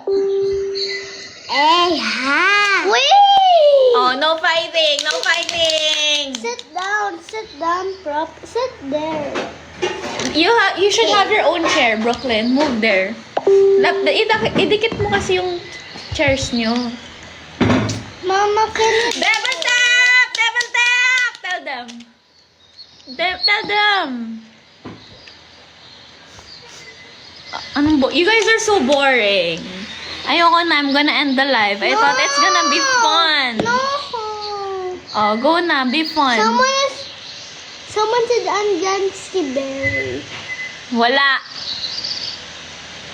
Hey, ha! Wait! Oh, no fighting! No fighting! Sit down, prop. Sit there. You should have your own chair, Brooklyn. Move there. Idikit mo kasi yung chairs nyo. Mama, can you... Devil tap! Devil tap! Tell them. Tell them. You guys are so boring. Ayoko na. I'm gonna end the live. I thought it's gonna be fun. No. Oh, go na. Be fun. Someone said andyan si Berry. Wala.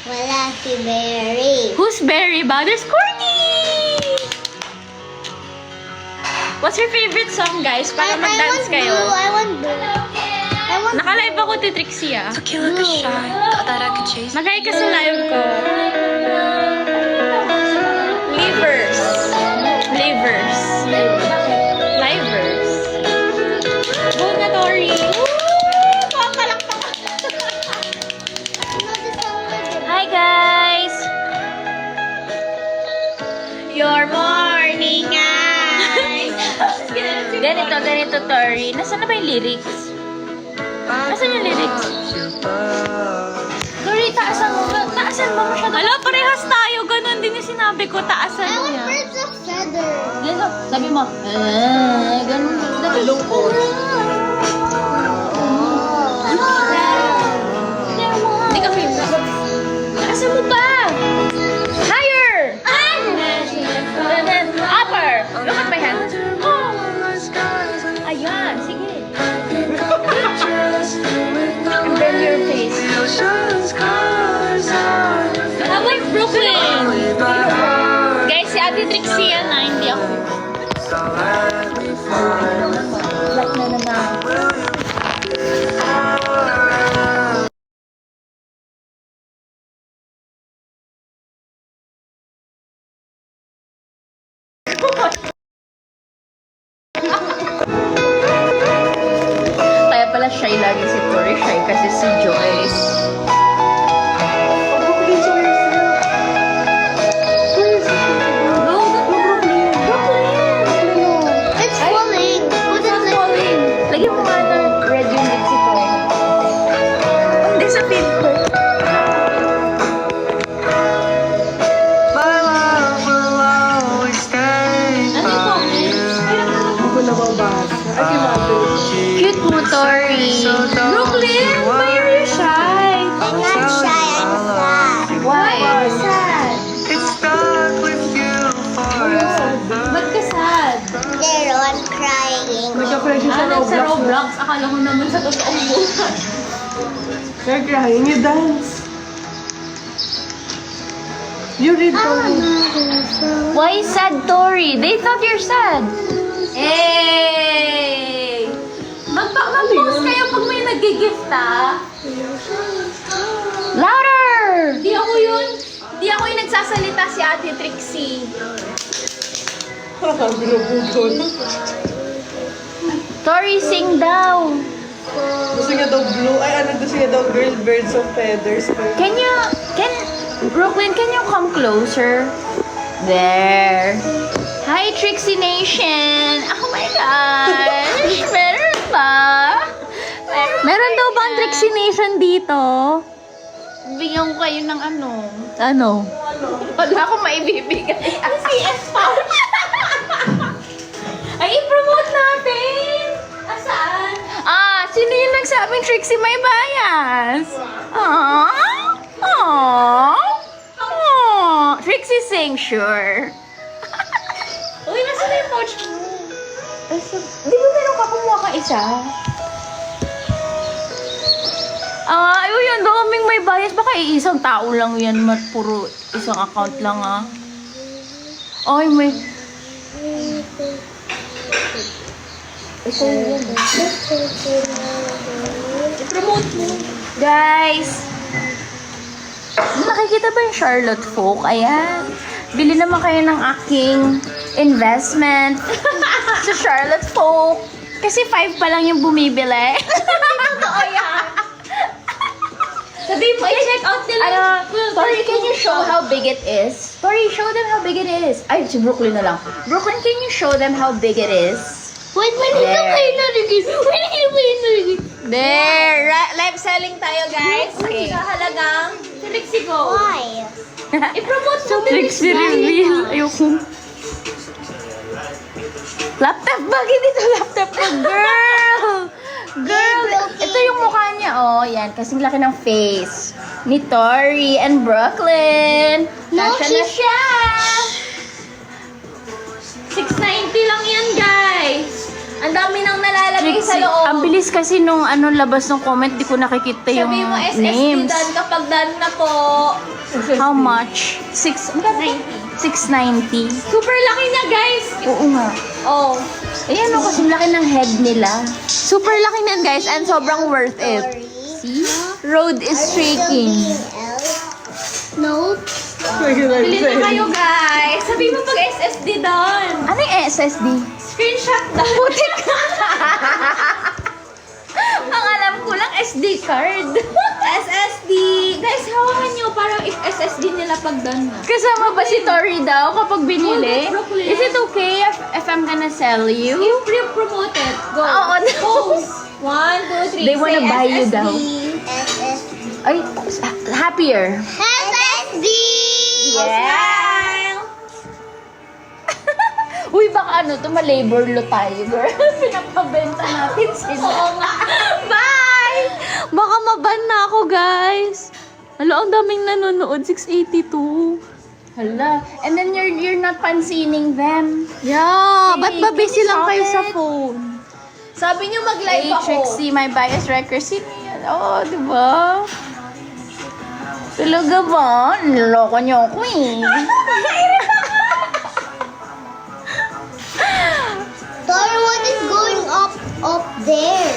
Wala si Berry. Who's Berry ba? There's Courtney! What's your favorite song, guys? Para mag-dance kayo. I want blue. Naka-live ako ti Trixie, ah. Killer could shy. Thought that I could chase. Nag-hi ka sa live ko. Livers. Livers. Livers. Go na, Tori. Woo! Pakalakpak. Hi, guys. Your morning eyes. Ganito, Tori. Nasaan na ba yung lyrics? Nasaan yung lyrics? Tori, taasan mo masyado. Ala, parehas tayo. Ganon din yung sinabi ko. Taasan I want niya. birds of feather. Sabi mo, ganon. Malungkot. Hindi ka favorite. Taasan mo pa. Higher. Upper. Look at my hand. Ayan, sige. And then your face. How about Brooklyn? Guys, si Ate Trixie yan na, hindi ako. Black na naman. Kaya pala shy lagi si Tori. Shy kasi si Joyce. It's falling. Put it like... Lagyan mo nga ng red yung lip si Tori. Hindi sa feed ko. My love will always stay Ano yung comments? Hindi ko nababasa. Ay, kimado. Cute mo, Tori. Brooklyn, why are you shy? I'm not shy, I'm sad. Why? Sad. It's stuck with you forever. Ba't ka sad? There, I'm crying. Sa Roblox. Akala ko naman sa totoong buhay. You're crying, you dance. You read Why sad, Tori? They thought you're sad. Hey! Mag-post kayo pag may nag-gift, ha? Louder! Di ako yun. Di ako yung nagsasalita, si Ate Trixie. Binubudol. Tori, sing daw. Gusto niya daw blue. Ay, ano gusto niya daw girl birds of feathers. Brooklyn, can you come closer? There. Hi, Trixie Nation! Oh my gosh! Meron ba? Meron daw bang Trixie Nation dito? Bigyan ko kayo ng ano? Ano? Wala akong maibibigay. CS pouch! Ay, i-promote natin! Saan? Sino yung nagsabing Trixie may bias? Trixie sing, sure. Uy, nasa na yung pouch mo? Di ba meron ka kumuha ka isa? Ayun, yan, daming may bias. Baka isang tao lang yan, puro isang account lang, Ay, may... I-promote mo. Guys, nakikita ba yung Charlotte Folk? Ayan. Bili naman kayo ng aking investment sa Charlotte Folk. Kasi 5 pa lang yung bumibili. Totoo yan. Sabi mo, i-check out nila. Sorry, can you show show how big it is? Tori, show them how big it is. Ay, si Brooklyn na lang. Brooklyn, can you show them how big it is? Wait, There! Live selling tayo, guys. Okay. Halagang Trixie Go. Why? I-promote mo Trixie reveal. Ayoko. Laptop? Bakit dito laptop ko? Girl! Girl! Ito yung mukha niya. Oh, yan. Kasing laki ng face. Ni Tori and Brooklyn. No, Nasya na siya. 690 lang yan, guys. Ang dami nang nalalagay sa loob. Ang bilis kasi nung labas ng comment, di ko nakikita yung Sabi mo, SSD names. done kapag done na po. How much? 690. Super laki niya, guys. Oo nga. Oh. Ayan o, kasing laki ng head nila. Super laki niyan, guys, and sobrang worth it. See? Road is shaking. No. Bili na kayo, guys. Sabi mo pag SSD done. Ano yung SSD? Screenshot done. Putik! Ang alam ko lang, SD card. SSD. Guys, hawakan nyo parang if SSD nila pag done na. Kasama ba si Tori daw kapag binili? Oh, Brooklyn. Is it okay if I'm gonna sell you? You promote it. Go. Oo, no. Pose. 1, 2, 3. They wanna Say buy you SSD. daw. Ay, happier. SSD! Yeah. Uy, baka malabor lo tayo, girl. Pinapabenta natin sila. Oo nga. Bye! Baka maban na ako, guys. Hala, ang daming nanonood. 682. Hala. And then you're not pansining them. Yeah, ba't ba busy lang kayo sa phone? Sabi niyo mag-live Hey, ako. Trixie, my bias record. Sino yan? Oo, diba? Talaga ba? Niloko niyo ako eh. Tori, what is going up there?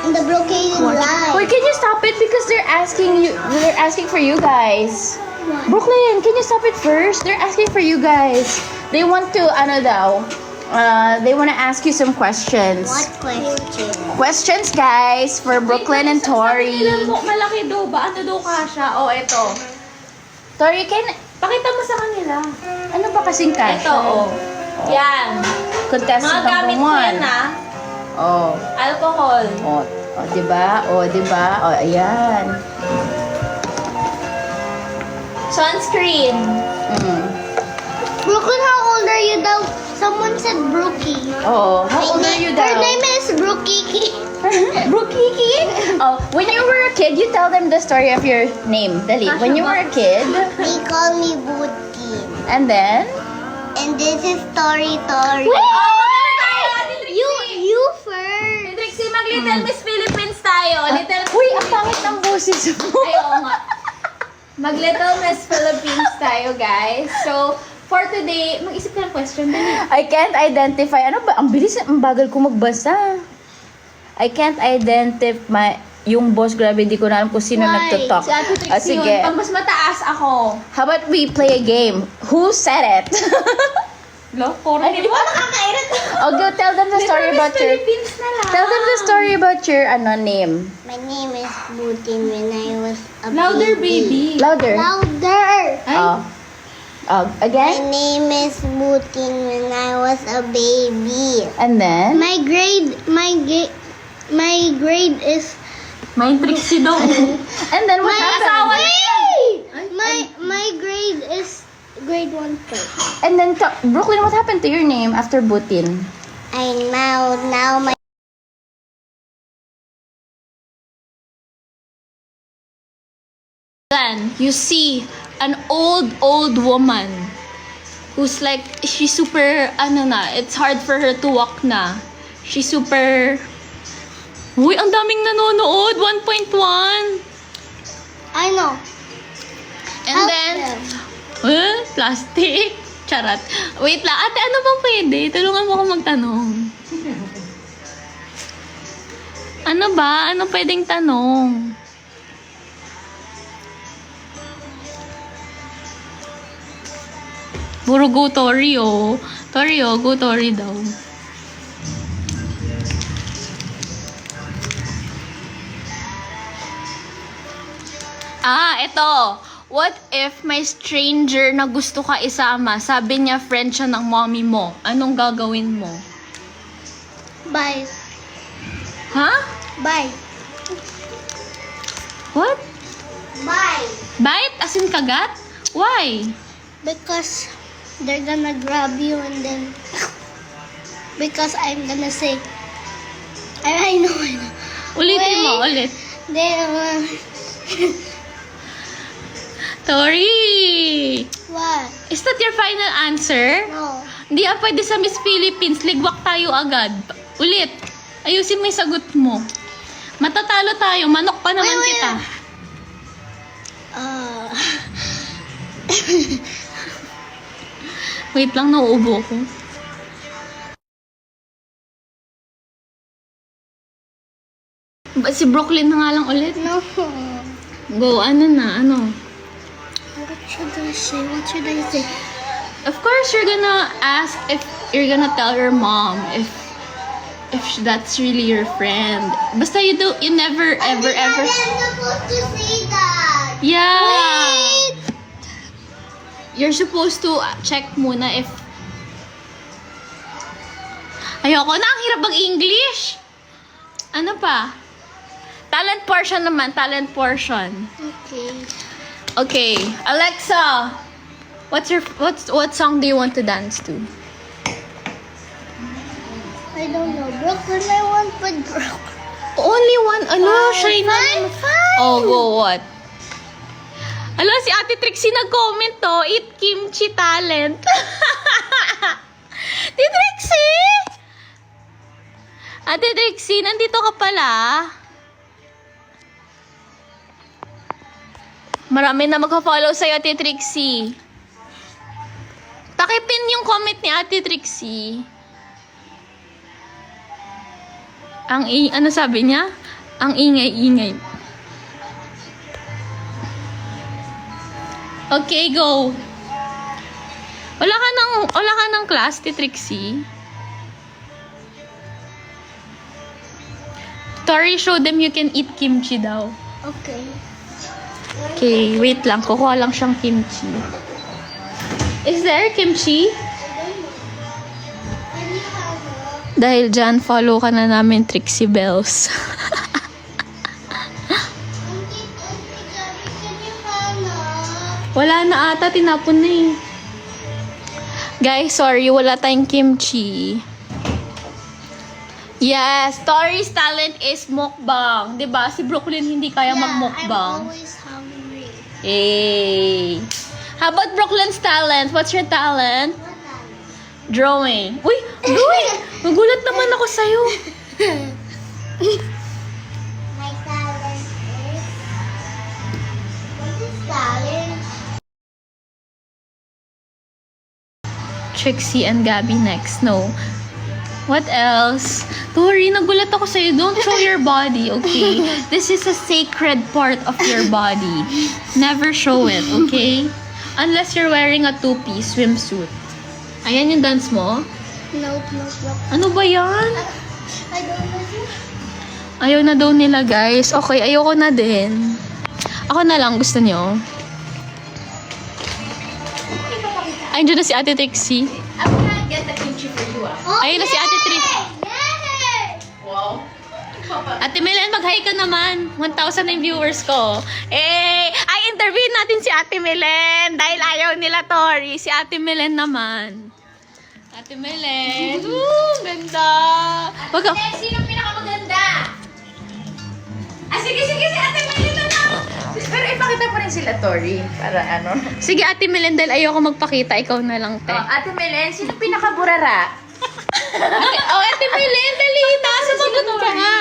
In the blockaded line. Wait, can you stop it? Because they're asking for you guys. Brooklyn, can you stop it first? They're asking for you guys. They want to, they want to ask you some questions. What question? Questions, guys, for Brooklyn and Tori. Sabi nila malaki daw ba? Ano daw kasha? Oh, eto. Tori, Pakita mo sa kanila. ano ba kasing cash? Ito, oh. Yan. Contestant Mga gamit number ko 1. yan, ah. Oh. Alcohol. Oh, diba? Oh, diba? Oh, ayan. Sunscreen. Mm. Brooklyn, how old are you daw? Someone said Brookie. Oh, how old are you daw? Her name is Brookie. Brookie? Oh, when you were a kid, you tell them the story of your name. Dali. When you were a kid, They call me Booty. and then... And this is Tori. You first. Trixie, mag-Little Miss Philippines tayo. Little Uy, ang pangit ng boses mo. Ay, oo nga. Mag-Little Miss Philippines tayo, guys. So, for today, mag-isip ka ng question. I can't identify. Ano ba? Ang bilis, ang bagal ko magbasa. I can't identify yung boss. Grabe, di ko na alam kung sino Why? nagtutalk. Si Ate Trixie Sige. yun. Pag mas mataas ako. How about we play a game? Who said it? Loko Ay, di ba? nakakairat? Oh, go tell them the story about your... Philippines na lang. Tell them the story about your, name. My name is Booty when I was a Louder, baby. Louder. Louder. Oh. My Again? name is Booty when I was a baby. And then? My grade is May Trixie daw. And then what happened? my grade is grade 1 first. And then, Brooklyn, what happened to your name after Butin? I now my Then, you see an old woman who's like, she's super, it's hard for her to walk na. She's super, uy, ang daming nanonood, 1.1. I know. And Help then, them. plastic. Charot. Wait lang, ate, ano bang pwede? Tulungan mo ako magtanong. Ano ba? Ano pwedeng tanong? Puro go Tori, oh. Tori, oh. Go Tori daw. Ito. What if may stranger na gusto ka isama? Sabi niya friend siya ng mommy mo. Anong gagawin mo? Bye. Ha? Bye. What? Bye. Bite? As in kagat? Why? Because they're gonna grab you and then because I'm gonna say I know. Ulitin mo, Wait. ulit. They Tori! what? Is that your final answer? No. Hindi pwede sa Miss Philippines. Ligwak tayo agad. Ulit. Ayusin mo yung sagot mo. Matatalo tayo. Manok pa naman Wait. kita. Wait lang, nauubo ko. Si Brooklyn na nga lang ulit. No. Go, ano na, ano? What should I say? What should I say? Of course, you're gonna ask if you're gonna tell your mom if that's really your friend. Basta you never ever I'm supposed to say that. Yeah. Wait. You're supposed to check muna if ayoko na, ang hirap mag-English. Ano pa? Talent portion naman, talent portion. Okay. Okay, Alexa. What song do you want to dance to? I don't know. Brooklyn, I want but Brooklyn. Only one. Ano, shy na. Fine. Oh, go, what? Ala, si Ate Trixie nag-comment to. Eat kimchi talent. Ate Trixie! Ate Trixie, nandito ka pala. Marami na magka-follow sa'yo, Ate Trixie. Pakipin yung comment ni Ate Trixie. Ano sabi niya? Ang ingay-ingay. Okay, go. Wala ka ng class, Ate Trixie. Tori, show them you can eat kimchi daw. Okay. Okay, wait lang. Kukuha lang siyang kimchi. Is there kimchi? Dahil dyan, follow ka na namin, Trixie Bells. Wala na ata, tinapon na eh. Guys, sorry, wala tayong kimchi. Yes, Tori's talent is mukbang. Diba? Si Brooklyn hindi kaya magmukbang. I'm always hungry. Hey! How about Brooklyn's talent? What's your talent? Drawing. Uy! Uy! Nagulat naman ako sa'yo. My talent is... What is talent? Trixie and Gabby next. No. What else? Tori, nagulat ako sa'yo. Don't show your body, okay? This is a sacred part of your body. Never show it, okay? Unless you're wearing a two-piece swimsuit. Ayan yung dance mo? Nope. Ano ba yan? I don't know. Ayaw na daw nila, guys. Okay, ayoko na din. Ako na lang, gusto nyo? Ayun dyan na si Ate Trixie. I'm gonna get the kimchi for you, ah. Ayun na si Ate Trixie. Yes! Wow. Ate Melen, mag-hi ka naman. 1,000 na yung viewers ko. Ay, interview natin si Ate Melen. Dahil ayaw nila, Tori. Si Ate Melen naman. Ate Melen. Ganda. Wag ka. Sino pinakamaganda? Sige, si Ate Melen na lang. Pero ipakita pa rin sila, Tori. Para ano. Sige, Ate Melen, dahil ayoko magpakita. Ikaw na lang, te. Ate Melen, sino pinakaburara? Ate Melen, dali na. Sumagot ka nga.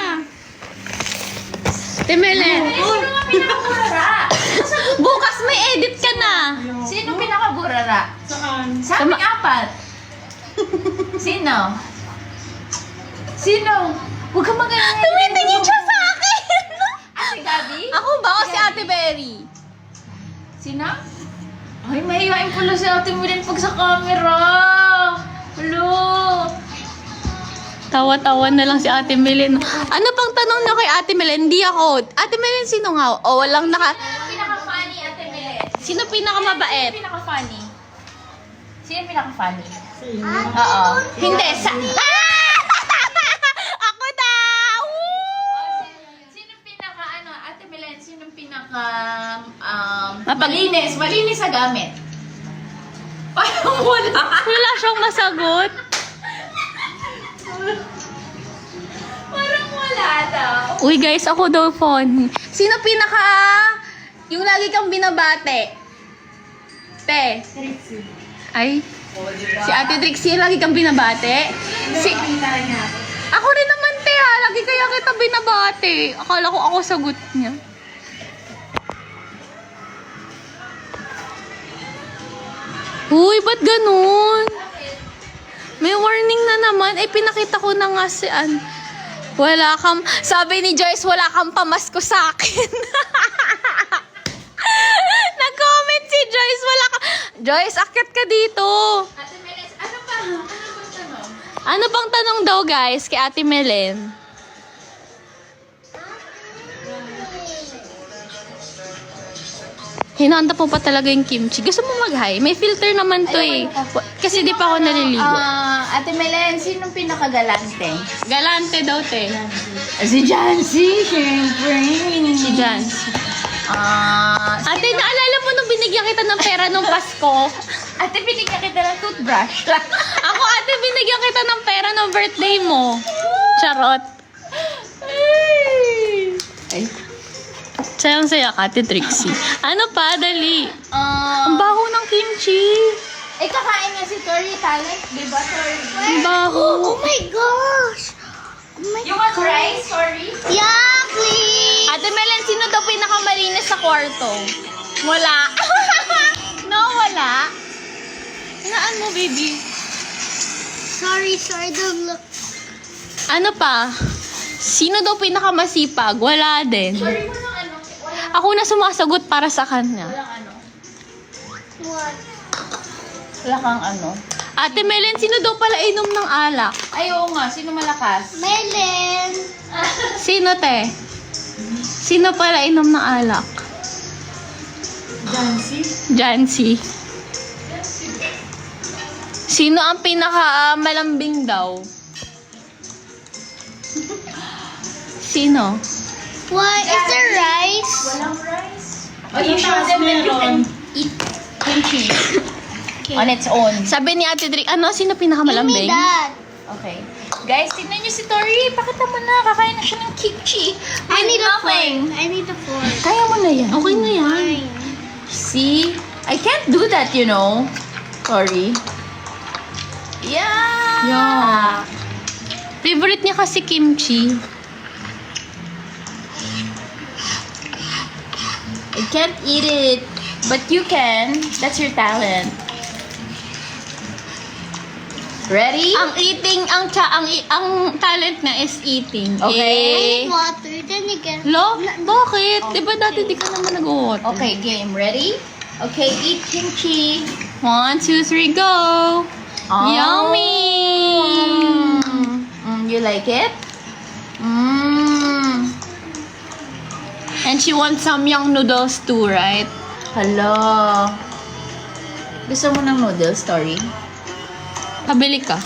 Ate Melen. Sino nga pinakaburara? Bukas may edit ka na. Sino pinakaburara? Saan? Sa aming apat. Sino? Huwag ka mag-alala. Tumitingin siya sa akin. Si Gabi? Ako ba o si Ate Berry? Sino? Ay, mahihain pala si Ate Melen pag sa camera. Hello. Tawa-tawa na lang si Ate Melen. Ano pang tanong niyo kay Ate Melen? Hindi ako. Ate Melen, sino nga? O, walang naka... Pinaka-funny, Ate Melen. Sino pinakamabait? Sino pinaka-funny? Sino pinaka-funny? Ah, Oo. Hindi, Ako daw! Sino pinaka, Ate Milen, sino pinaka, Malinis. malinis sa gamit? Parang wala. Wala siyang masagot. Parang wala daw. Uy guys, ako daw phone. Sino pinaka... Yung lagi kang binabate? Te. Ay. Si Ate Trixie, lagi kang binabate? Ako rin naman, te ha. Lagi kaya kita binabate. Akala ko ako sagot niya. Uy, ba't ganun? May warning na naman. Eh, pinakita ko na nga si wala kang... Sabi ni Joyce, wala kang pamasko sa akin. Nag-comment si Joyce, wala ka... Joyce, akit ka dito. Ate Milen, ano bang tanong? Ano bang tanong daw, guys, kay Ate Melen? Hinahanda po pa talaga yung kimchi. Gusto mo mag-hi? May filter naman to eh. Kasi di pa ako naliligo. Ate Milen, sinong pinaka-galante? Galante daw, te. Si Jancy, syempre. Si Jans. Ate, naalala mo nung binigyan kita ng pera nung Pasko? Ate, binigyan kita ng toothbrush. Ako, ate, binigyan kita ng pera nung birthday mo. Charot. Ay. Sayang-saya ka, Ate Trixie. Ano pa, dali? Ang baho ng kimchi. Kakain nga si Tori Talent, di ba, Tori? Ang baho. Oh my gosh! Oh my You want rice, Tori? Yeah, please! Ate Melen, sino daw pinakamalinis sa kwarto? Wala. No, wala. Hinaan mo, baby. Sorry, don't look. Ano pa? Sino daw pinakamasipag? Wala din. Tori mo ng Ako na sumasagot para sa kanya. What? Wala kang Ate Melen, sino daw pala inom ng alak? Ay, oo nga. Sino malakas? Melen! Sino, te? Sino pala inom ng alak? Jancy. Jancy. Sino ang pinaka-malambing daw? Sino? What? Is there rice? Walang rice. Oh, you show them that you can eat kimchi on its own. Sabi ni Ate Dri, sino Give me pinakamalambing? that. Okay. Guys, tignan niyo si Tori. Pakita mo na. Kakain na siya ng kimchi. I need a nothing. fork. I need a fork. Kaya mo na yan. Okay na yan. Fine. See? I can't do that, you know. Tori. Yeah. Yeah. Favorite niya kasi kimchi. I can't eat it. But you can. That's your talent. Ready? Ang talent na is eating. Okay. I Eh. need water. Then you can... Lo? Bakit? Diba dati di ka naman nag-water? Okay, game. Ready? Okay, eat kimchi. 1, 2, 3, go! Yummy! You like it? And she wants samyang noodles too, right? Hello. Gusto mo ng noodles, Tori? Pabili ka.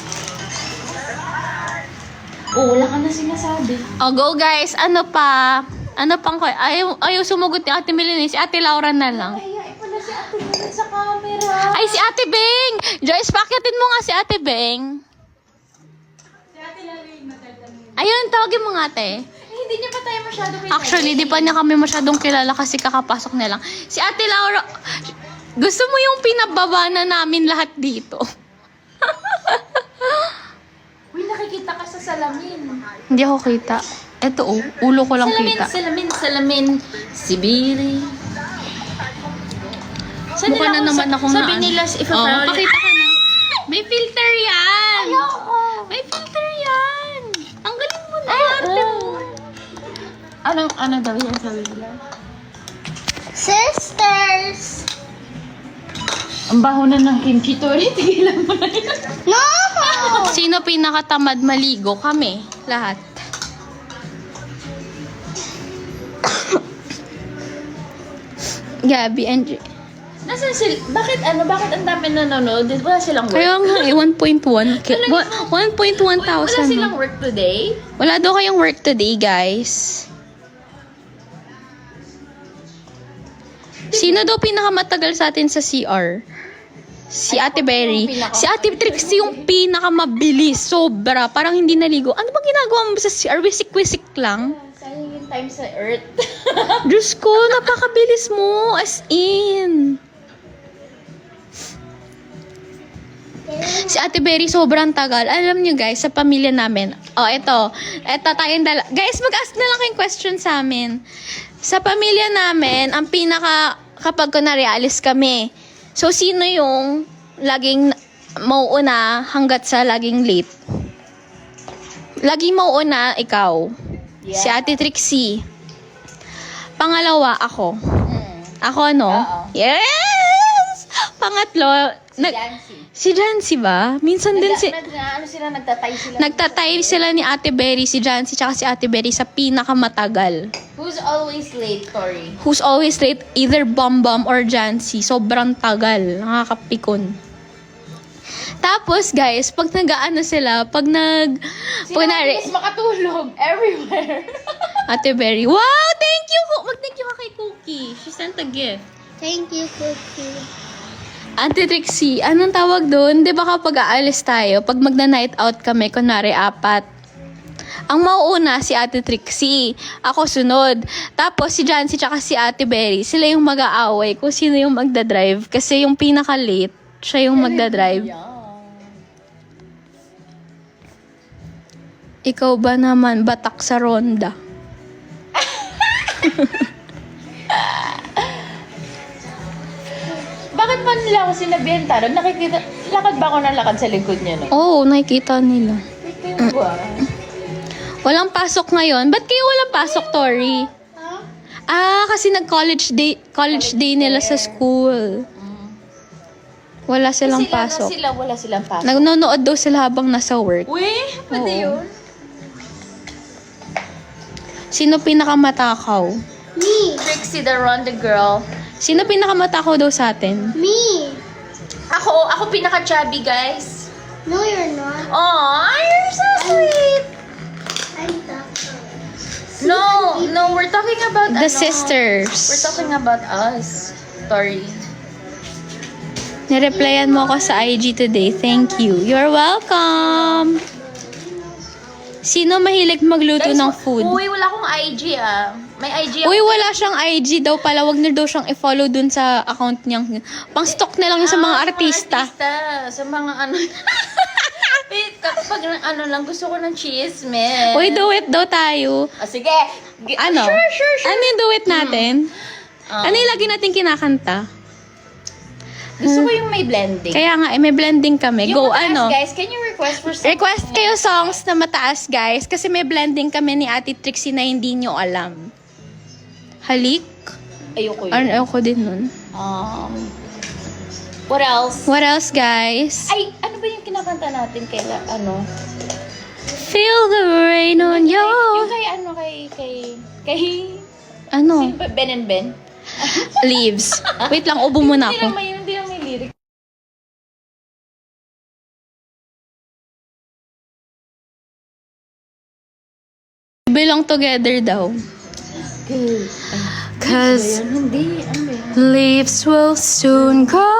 Oh, wala ka na sinasabi. Oh, go guys. Ano pa? Ano pang ayaw sumugot ni Ate Melanie. Si Ate Laura na lang. Kaya pala si Ate Mel sa camera. Ay, si Ate Beng! Joyce, pakitin mo nga si Ate Beng. Ayun, tawagin mo nga, ate. Hindi niya pa tayo masyado kilala. Actually, di pa niya kami masyadong kilala kasi kakapasok na lang. Si Ate Laura, gusto mo yung pinababa na namin lahat dito? Uy, nakikita ka sa salamin. Hindi ako kita. Eto, ulo ko lang kita. Salamin. Sibili. Mukha na naman akong Sabi nila, if a proud... pakita ka na. May filter yan! Ayoko. May filter yan! Ang galing mo na, ate mo. Ano daw yan sabi nila? Sisters! Ang baho na ng kimchi, Tori. Tigilan mo na yan. No! Sino pinakatamad maligo? Kami. Lahat. Gabi and Nasaan sila? Bakit ang dami nanonood? Wala silang work? Kaya nga, 1.1. 1.1 Wala thousand. silang work today? Wala daw kayong work today, guys. Sino daw pinakamatagal sa atin sa CR? Si Ate Berry. Si Ate Trixie yung pinakamabilis. Sobra. Parang hindi naligo. Ano bang ginagawa mo sa CR? Wisik-wisik lang? Sayang yung time sa Earth. Diyos ko, napakabilis mo. As in. Si Ate Berry, sobrang tagal. Alam nyo guys, sa pamilya namin. Oh, ito tayong guys, mag-ask na lang kayong question sa amin. Sa pamilya namin, ang kapag kunwari alis kami. So, sino yung laging mauuna hanggat sa laging late? Laging mauuna, ikaw. Yeah. Si Ate Trixie. Pangalawa, ako. Ako, no? Oo. Yes! Pangatlo, Jancy. si Jancy ba? Minsan din si... Nagtatay sila. Nagtatay sila ni Ate Berry, si Jancy, tsaka si Ate Berry sa pinakamatagal. Who's always late, Tori? Who's always late, either Bam or Jancy. Sobrang tagal. Nakakapikon. Tapos, guys, pag nag-aano sila, pag Mas makatulog everywhere. Ate Berry, wow! Thank you! Mag-thank you ka kay Cookie. She sent a gift. Thank you, Cookie. Ate Trixie, anong tawag doon? Di ba kapag aalis tayo, pag magna-night out kami, kunwari 4, ang mauuna si Ate Trixie, ako sunod. Tapos si Jancy tsaka si Ate Berry, sila yung mag-aaway kung sino yung magdadrive. Kasi yung pinaka-late, siya yung magdadrive. Ikaw ba naman, batak sa ronda? Bakit man nila ako sinabihan taro? Lakad ba ako ng lakad sa likod niya, no? Oo, nakikita nila. Ikaw ba? Walang pasok ngayon. Ba't kayo walang pasok, Tori? Kasi nag-college day nila sa school. Wala silang pasok. Wala silang pasok. Nanonood daw sila habang nasa work. Uy, pwede Oo. yun. Sino pinakamatakaw? Me. Trixie the Ronda girl. Sino pinakamatakaw daw sa atin? Me. Ako pinaka-chubby, guys. No, you're not. Aw, you're so sweet. I'm tough. No, we're talking about The We're sisters. talking about us. Tori. Nireplyan mo ako sa IG today. Thank you. You're welcome. Sino mahilig magluto ng food? Uy, wala akong IG May IG ako. Uy, wala siyang IG daw pala. Wag na daw siyang i-follow dun sa account niyang. Pang stock na lang yun sa mga artista. Sa mga ano. Wait, kapag lang, gusto ko ng chismis. Uy, do it daw tayo. Sige. Ano? Sure. Ano yung do it natin? Ano yung lagi natin kinakanta? Gusto ko yung may blending. Kaya nga, may blending kami. Yung Go, mataas, ano? guys, can you request for something? Request kayo songs na mataas, guys. Kasi may blending kami ni Ate Trixie na hindi nyo alam. Halik? Ayoko yun. Ayoko din nun. What else? What else, guys? Ay, ano ba yung kinakanta natin kay Feel the rain on Yung you. kay Ano? sino ba? Ben and Ben? Leaves. Wait lang, ubo muna Hindi ako. lang may lyric. Belong together daw. Cause Hindi, ano ba yun? leaves will soon go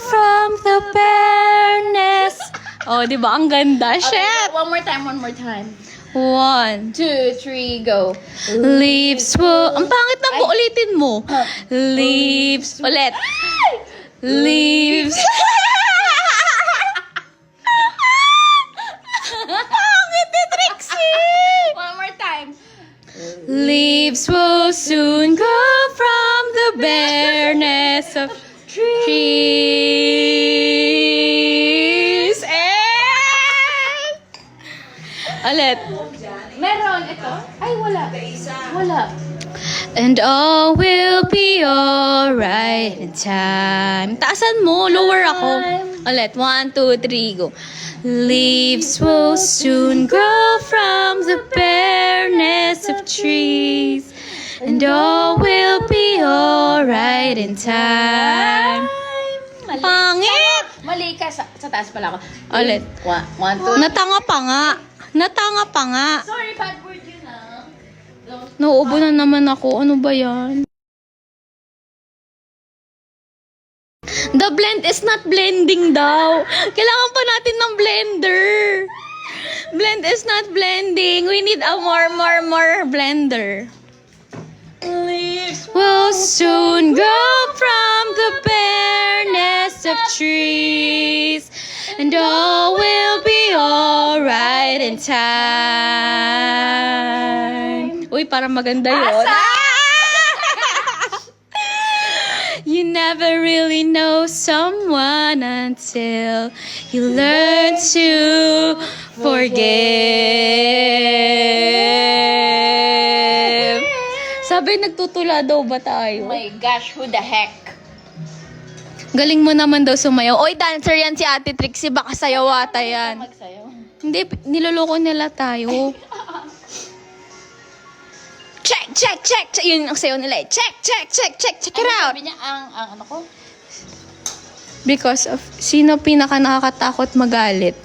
from the bareness. Oh, di ba? Ang ganda. Okay, Shit! one more time. 1, 2, 3, go. leaves will... Ang pangit na po, ulitin mo. Leaves... Ulit. Leaves... Pangit ni Trixie! One more time. Leaves will soon go from the bareness of trees. Ulit. Meron, ito. Ay, wala. Wala. And all will be alright in time. Taasan mo, lower ako. Ulit, 1, 2, 3, go. Leaves will soon grow from the bareness of trees. And all will be alright in time. taas pala ako. Ulit. 1, 2. Natanga pa nga. Natanga pa nga. Sorry, bad word yun ah. Nauubo na naman ako. Ano ba yan? The blend is not blending daw. Kailangan pa natin ng blender. Blend is not blending. We need a more blender. We'll soon go from the bareness of trees, and all will be alright in time. Uy, parang maganda yun. You never really know someone until you learn to forgive. Sabi, nagtutula daw ba Oh tayo? my gosh, who the heck? Galing mo naman daw sumayaw. Oy, dancer yan si Ate Trixie. Baka sayaw ata yan. Magsayaw. Hindi, niloloko nila tayo. Check, check, check, check. Yun ang sayaw nila eh. Check, check, check, check. Check it out. Sabi niya, ang ano ko? Because of, sino pinaka nakakatakot magalit?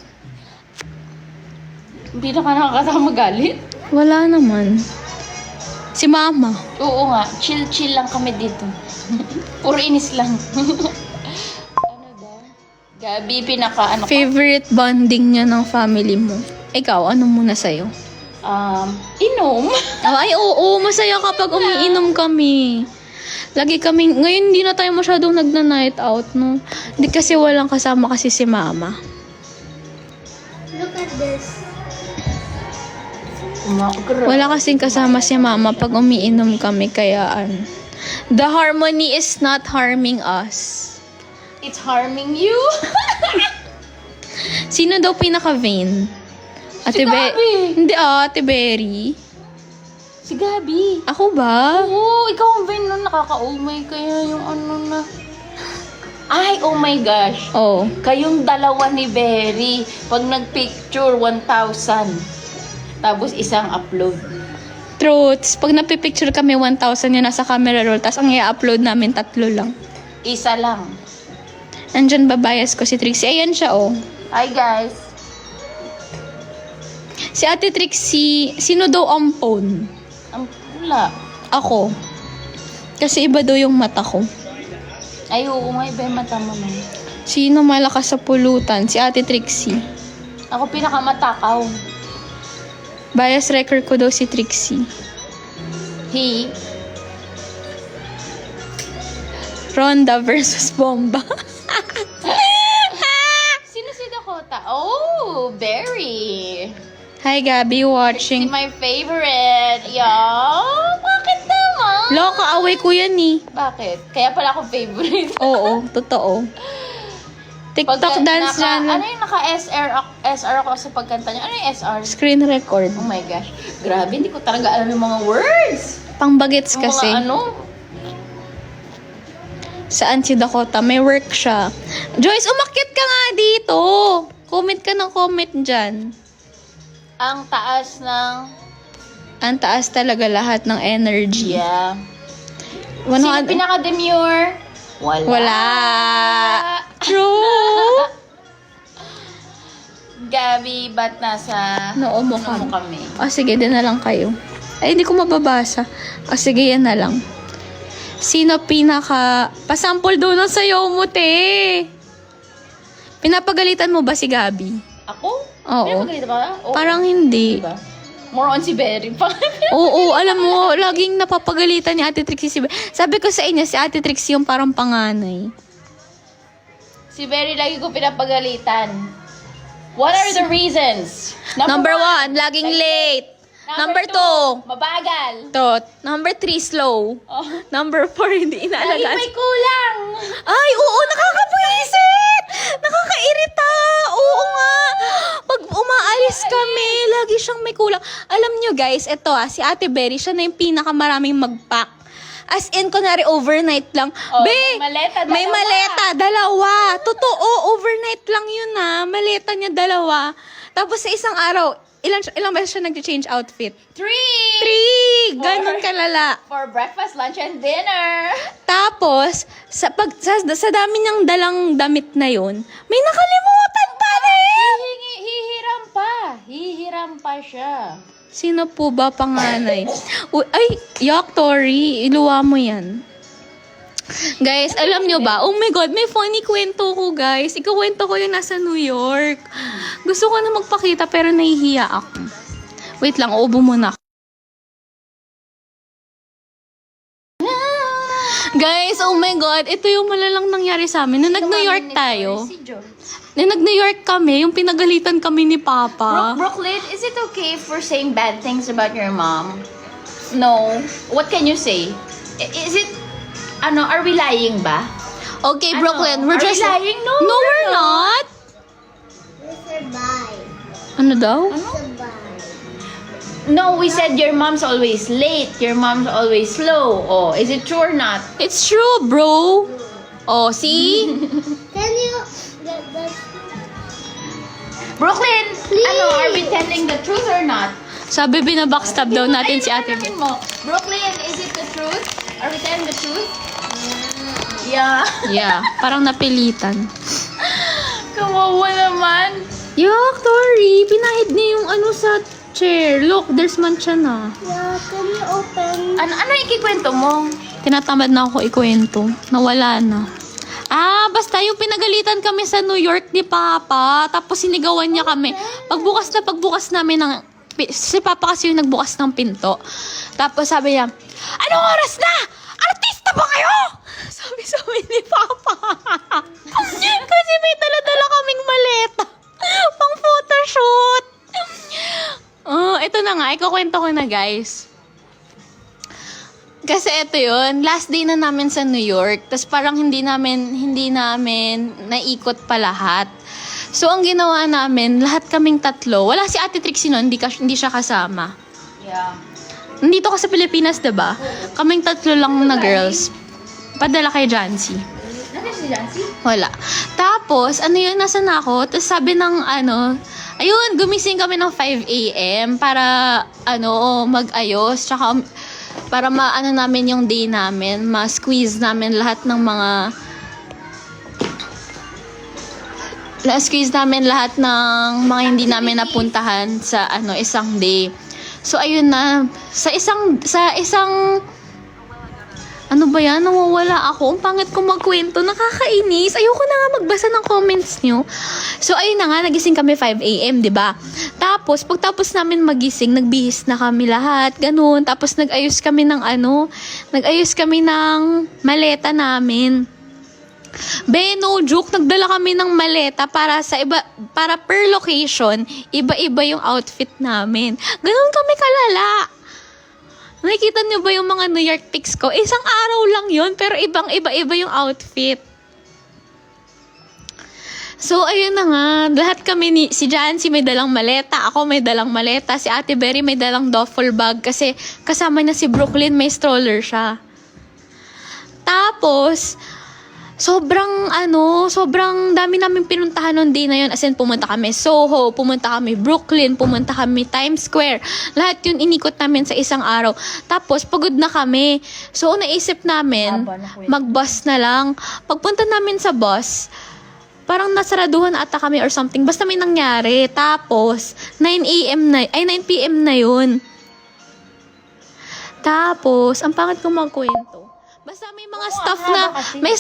Hindi na ka nakakatawa magalit. Wala naman. Si Mama. Oo nga, chill-chill lang kami dito. Puro inis lang. Ano daw? Gabi, pinaka ano ko? Favorite bonding niya ng family mo? Ikaw, ano muna sa'yo? Inom. Ay, oo, masaya kapag umiinom kami. Lagi kaming, ngayon hindi na tayo masyadong nagna-night out, no? Hindi kasi walang kasama kasi si Mama. Look at this. Wala kasing kasama si Mama pag umiinom kami, kaya the harmony is not harming us. It's harming you. Sino daw pinaka-vain? Si Gabi. Hindi, Ate Berry. Si Gabi. Ako ba? Oo, ikaw ang vain nun. Nakaka-umay kaya yung ano na. Ay, oh my gosh. Oh. Kayong dalawa ni Berry, pag nag-picture, 1,000. Tapos isang upload. Truths. Pag napipicture kami 1,000 yun nasa camera roll, tapos ang i-upload namin 3 lang. Isa lang. Nandyan babayas ko si Trixie. Ayan siya, oh. Hi guys. Si Ate Trixie, sino daw ang phone? Ang wala. Ako. Kasi iba daw yung mata ko. Ay, oo nga, iba yung mata mo na. Sino malakas sa pulutan? Si Ate Trixie. Ako pinakamatakaw. Bias record ko daw si Trixie. He. Ronda versus Bomba. Sino si Dakota? Oh, Berry. Hi, Gabi, Si watching. my favorite. Yan. Bakit naman? Loka, away ko yan eh. Bakit? Kaya pala ako favorite. Oo, totoo. TikTok dance Ano na. yung naka-SR ako sa pagkanta niya? Ano yung SR? Screen record. Oh my gosh. Grabe, hindi ko talaga alam yung mga words. Pangbagets Yung kasi. mga ano. Saan si Dakota? May work siya. Joyce, umakyat ka nga dito. Comment ka ng comment dyan. Ang taas ng... Ang taas talaga lahat ng energy. Yeah. Ano, Sino pinaka-demure? Wala. True. Gabi, ba't nasa... Noo mo Noo ka. kami? O sige, din na lang kayo. Ay, hindi ko mababasa. O sige, yan na lang. Sino pinaka... Pasample daw ng sayaw mo, te. Pinapagalitan mo ba si Gabi? Ako? Oo. Pinapagalitan ba? Oo. Parang hindi. Diba? More on si Berry. Oo, alam mo, laging napapagalitan ni Ate Trixie si Sabi ko sa inyo, si Ate Trixie yung parang panganay. Si Berry lagi ko pinapagalitan. What are the reasons? Number 1, laging late. Number 2, mabagal. tot. Number 3, slow. Oh. Number 4, hindi Lagi inaalagaan. may kulang. Ay, oo, nakakapwisit! Nakakairita! Oo nga! Pag umaalis kami, lagi siyang may kulang. Alam nyo guys, ito si Ate Berry, siya na yung pinakamaraming mag-pack. As in, kunwari, overnight lang. Oh, Be, may maleta, dalawa. Totoo, overnight lang yun maleta niya, dalawa. Tapos sa isang araw, ilang beses siya nag-change outfit? 3. 3! Ganon kalala. For breakfast, lunch, and dinner. Tapos, sa dami niyang dalang damit na yun, may nakalimutan pa siya. Sino po ba panganay? Ay, yak, Tori. Iluwa mo yan. Guys, alam nyo ba? Oh my God, may funny kwento ko, guys. Ikukwento ko yung nasa New York. Gusto ko na magpakita pero nahihiya ako. Wait lang, uubo muna ako. Guys, oh my God, ito yung malalang nangyari sa amin. Nung nag-New York tayo, nung nag-New York kami, yung pinagalitan kami ni Papa. Brooklyn, is it okay for saying bad things about your mom? No. What can you say? Is it, are we lying ba? Okay, Brooklyn, we're Are just... we lying? No, No, we're not. Ano daw? No, we said your mom's always late. Your mom's always slow. Oh, is it true or not? It's true, bro. Oh, see? Can you get that? Brooklyn, are we telling the truth or not? Sabi binabackstab daw natin si Ate Tanungin mo, Brooklyn, is it the truth? Are we telling the truth? Yeah. Yeah, parang napilitan. Kawawa naman. Yuck, Tori, pinahid niya yung ano sa chair. Look, there's mancha na. Yeah, can you open? Ano ikikwento mo? Tinatamad na ako ikwento. Nawala na. Basta yung pinagalitan kami sa New York ni Papa. Tapos sinigawan niya kami. Pagbukas namin ng... Si Papa kasi yung nagbukas ng pinto. Tapos sabi niya, anong oras na? Artista ba kayo? Sabi ni Papa. Kasi may dala-dala kaming maleta. Pang photoshoot. Ito na nga. Ikukwento ko na, guys. Kasi ito yun, last day na namin sa New York. Tapos parang hindi namin naikot pa lahat. So, ang ginawa namin, lahat kaming tatlo. Wala si Ate Trixie noon, hindi siya kasama. Yeah. Nandito ka sa Pilipinas, diba? Kaming tatlo lang na girls. Padala kay Jancy. Ano si Jancy? Wala. Tapos, nasa na ako? Tapos sabi ng ayun, gumising kami ng 5 a.m. para, mag-ayos. Tsaka, para namin yung day namin, ma-squeeze namin lahat ng mga hindi namin napuntahan sa isang day. So ayun na, sa isang ano ba yan? Nawawala ako. Ang pangit ko magkwento. Nakakainis. Ayoko na nga magbasa ng comments nyo. So, ayun na nga. Nagising kami 5 a.m., diba? Tapos, pagtapos namin magising, nagbihis na kami lahat. Ganun. Tapos, nag-ayos kami ng maleta namin. No joke. Nagdala kami ng maleta para per location, iba-iba yung outfit namin. Ganun kami kalala. Nakikita niyo ba yung mga New York pics ko? Isang araw lang yun, pero iba-iba yung outfit. So, ayun na nga. Lahat kami si Jancy may dalang maleta. Ako may dalang maleta. Si Ate Berry may dalang duffel bag. Kasi kasama niya si Brooklyn, may stroller siya. Tapos, sobrang dami namin pinuntahan noon day na yun. As in, pumunta kami Soho, pumunta kami Brooklyn, pumunta kami Times Square. Lahat yun inikot namin sa isang araw. Tapos, pagod na kami. So, naisip namin, mag-bus na lang. Pagpunta namin sa bus, parang nasaraduhan ata kami or something. Basta may nangyari. Tapos, 9 p.m. na yun. Tapos, ang pangit ko magkwento. Basta may mga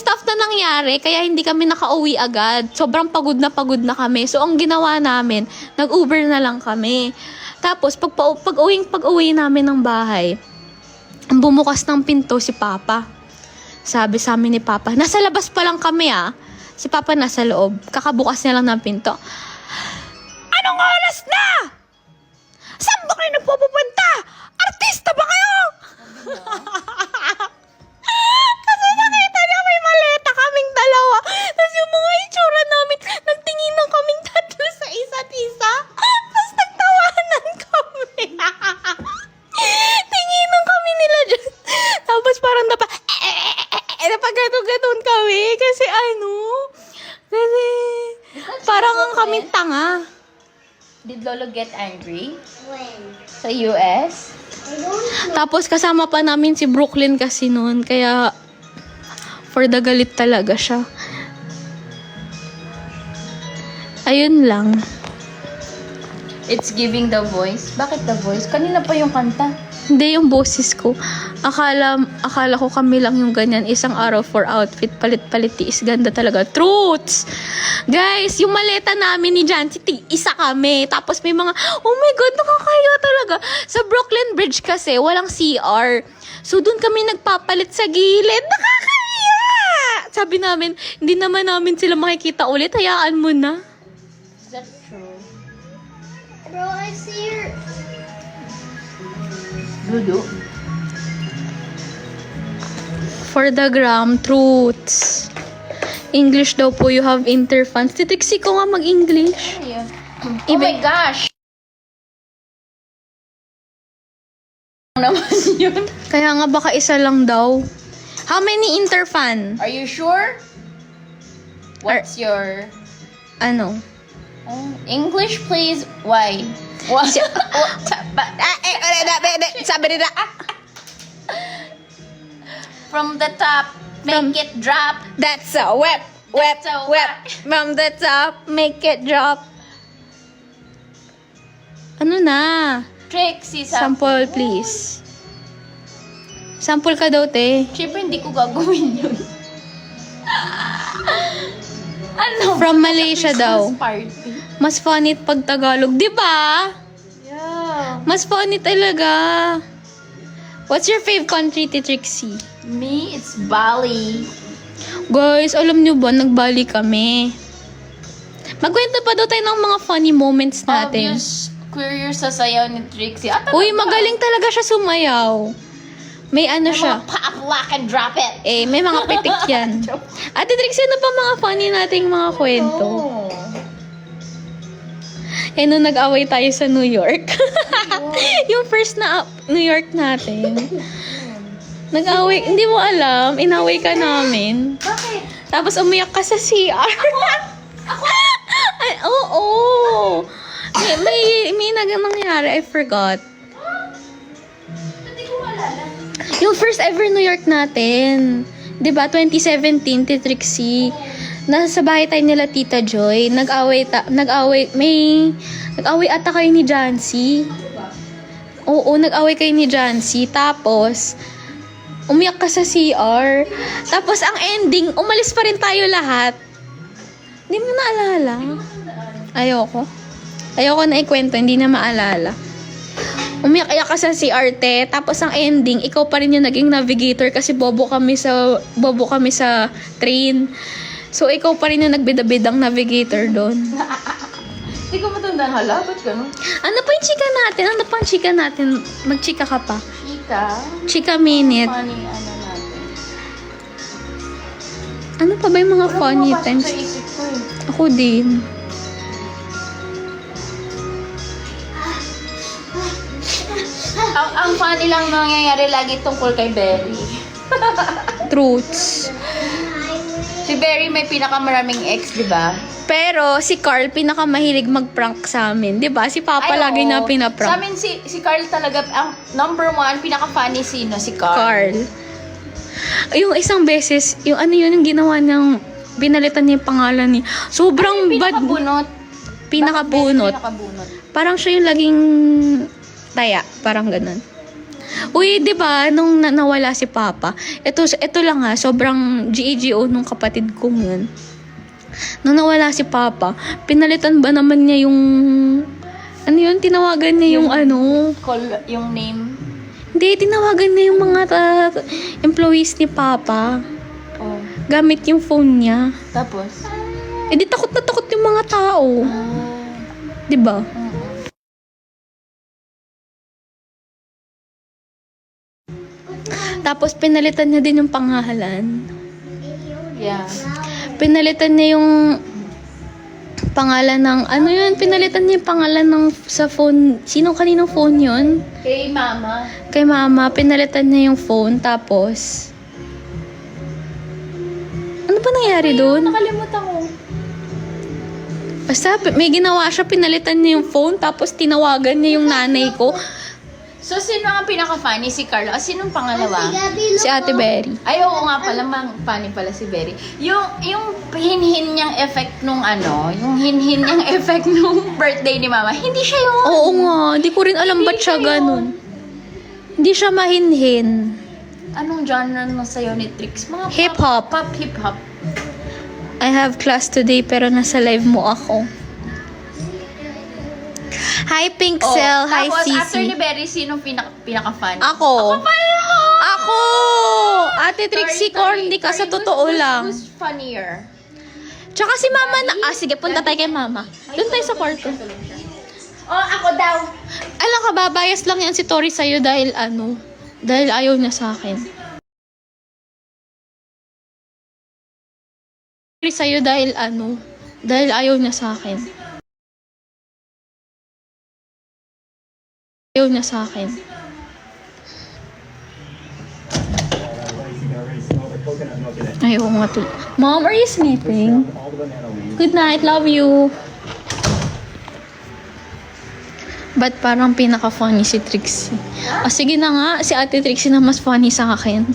stuff na nangyari, kaya hindi kami nakauwi agad. Sobrang pagod na kami. So, ang ginawa namin, nag-Uber na lang kami. Tapos, pag-uwi namin ng bahay, bumukas ng pinto si Papa. Sabi sa amin ni Papa, nasa labas pa lang kami Si Papa nasa loob. Kakabukas niya lang ng pinto. Anong oras na? Saan ba kayo nagpupunta? Artista ba kayo? Kasi nakita niya may maleta kaming dalawa. Tapos yung mga itsura namin, nagtinginan kaming tatlo sa isa't isa. Tapos nagtawanan kami. Tinginan kami nila dyan. Tapos parang napaggatong-gaton kami. Kasi parang kami tanga. Did Lolo get angry? When? Sa US? I don't know. Tapos kasama pa namin si Brooklyn kasi noon. Kaya for the galit talaga siya. Ayun lang. It's giving the voice. Bakit the voice? Kanina pa yung kanta. Hindi yung boses ko. Akala ko kami lang yung ganyan. Isang araw for outfit. Palit-palit tiis. Ganda talaga. Truths! Guys, yung maleta namin ni Jancy, isa kami. Tapos may mga, oh my God, nakakaya talaga. Sa Brooklyn Bridge kasi, walang CR. So, dun kami nagpapalit sa gilid. Nakakaya! Sabi namin, hindi naman namin sila makikita ulit. Hayaan mo na. That's true. Bro, I see your... Dudu. For the gram, truths. English daw po, you have interfans. Titiksi ko nga mag-English. Ayun. Oh my gosh! Naman yun. Kaya nga baka isa lang daw. How many interfan? Are you sure? What's your Ano? English, please? Why? What? Sabi nila. From the top, make it drop. That's a whip. Whip. That's a Whip. From the top, make it drop. Ano na? Trixie, Sample, please. Sample ka daw, te. Siyempre, hindi ko gagawin yun. Ano? From Malaysia daw. Christmas party. Mas funny pag Tagalog. Di ba? Yeah. Mas funny talaga. What's your fave country, te Trixie? Me, it's Bali. Guys, alam nyo ba, nagbali kami. Magkwento pa daw tayo ng mga funny moments natin. Obvious curious sa sayaw ni Trixie. Uy, magaling talaga siya sumayaw. May ano siya. Pop, lock, and drop it. Eh, may mga pitik yan. Ate Trixie, ano pa mga funny nating mga kwento? Oh. Eh, nung nag-away tayo sa New York. Yung first na New York natin. Nag-away, hindi mo alam, inaway ka namin. Bakit? Tapos umiyak ka sa CR. Ako? Ay, oo. May nangyari, I forgot. Hindi ko malala. Yung first ever New York natin. 'Di ba 2017, Tita Trixie. Nasa bahay tayo nila Tita Joy. Nag-away ata kayo ni Jancy. Oo, nag-away kayo ni Jancy. Tapos umiyak ka sa CR. Tapos ang ending, umalis pa rin tayo lahat. Hindi mo naalala? Ayoko na ikwento, hindi na maalala. Umiyak-iyak ka sa CRT, tapos ang ending, ikaw pa rin yung naging navigator kasi bobo kami sa train. So, ikaw pa rin yung nagbidabidang navigator doon. Hindi ko matandaan. Hala, ba't ganun? Ano pa yung chika natin? Ano pa yung chika natin? Magchika ka pa. Chika? Chika minute. Funny, ano natin. Ano pa ba yung mga funny Wala times? sa isip ko eh. Ako din. Ang funny lang nangyayari lagi tungkol kay Berry. Truths. Si Berry may pinakamaraming ex, di ba? Pero si Carl pinakamahilig mag-prank sa amin. 'Di ba? Si Papa Ay, lagi oo. na Sa pinaprank. amin si Carl talaga, ang number one, pinaka-funny sino? Si Carl. Carl. Yung isang beses, yung ano yun, yung ginawa niyang, binalitan niya yung pangalan ni. Sobrang bad. Pinaka-bunot. Pinakabunot. Pinaka-bunot. Parang siya yung laging taya. Parang ganun. Uy, di ba nung nawala si Papa, ito lang ha, sobrang GAGO nung kapatid kong yun. Nung nawala si Papa, pinalitan ba naman niya yung, ano yun, tinawagan niya yung ano, Call yung name. hindi, tinawagan niya yung mga employees ni Papa. Oh. Gamit yung phone niya. Tapos? Eh di takot na takot yung mga tao. Di ba? Tapos pinalitan niya din yung pangalan. Yeah. Pinalitan niya yung pangalan ng, ano yun, pinalitan niya yung pangalan ng sa phone. Kaninong phone yun? Kay Mama. Kay Mama, pinalitan niya yung phone, tapos ano ba nangyari doon? Nakalimutan ko. Basta may ginawa siya, pinalitan niya yung phone, tapos tinawagan niya yung nanay ko. So, sino ang pinaka-funny? Si Carl. O, sinong pangalawa? Si Ate Berry. Ay, oo nga pala, funny pala si Berry. Yung hinhin niyang effect nung yung hinhin niyang effect nung birthday ni Mama, hindi siya yun. Oo nga, di ko rin alam ba't siya ganun. Hindi siya mahinhin. Anong genre na sayo ni Trix? Mga Hip-hop. Pop, hip-hop. I have class today pero nasa live mo ako. Hi Pinkcell, hi tapos, after ni Sisi. Berry, sinong pinaka-funny? Ako. Ako pala! Ako! Ate Trixie Corn, hindi ka sa totoo lang. Who's funnier? Tsaka si Mama na... sige, punta tayo kay Mama. Doon tayo sa kwarto. Oh, ako daw. Alam ka ba, bias lang yan si Tori sa'yo dahil dahil ayaw niya sa akin. Sa'yo dahil dahil ayaw niya sa akin. Ayaw niya sa akin. Ayaw nga to. Mom, are you sleeping? Good night, love you. Ba't parang pinaka-funny si Trixie? Sige na nga, si Ate Trixie na mas funny sa akin.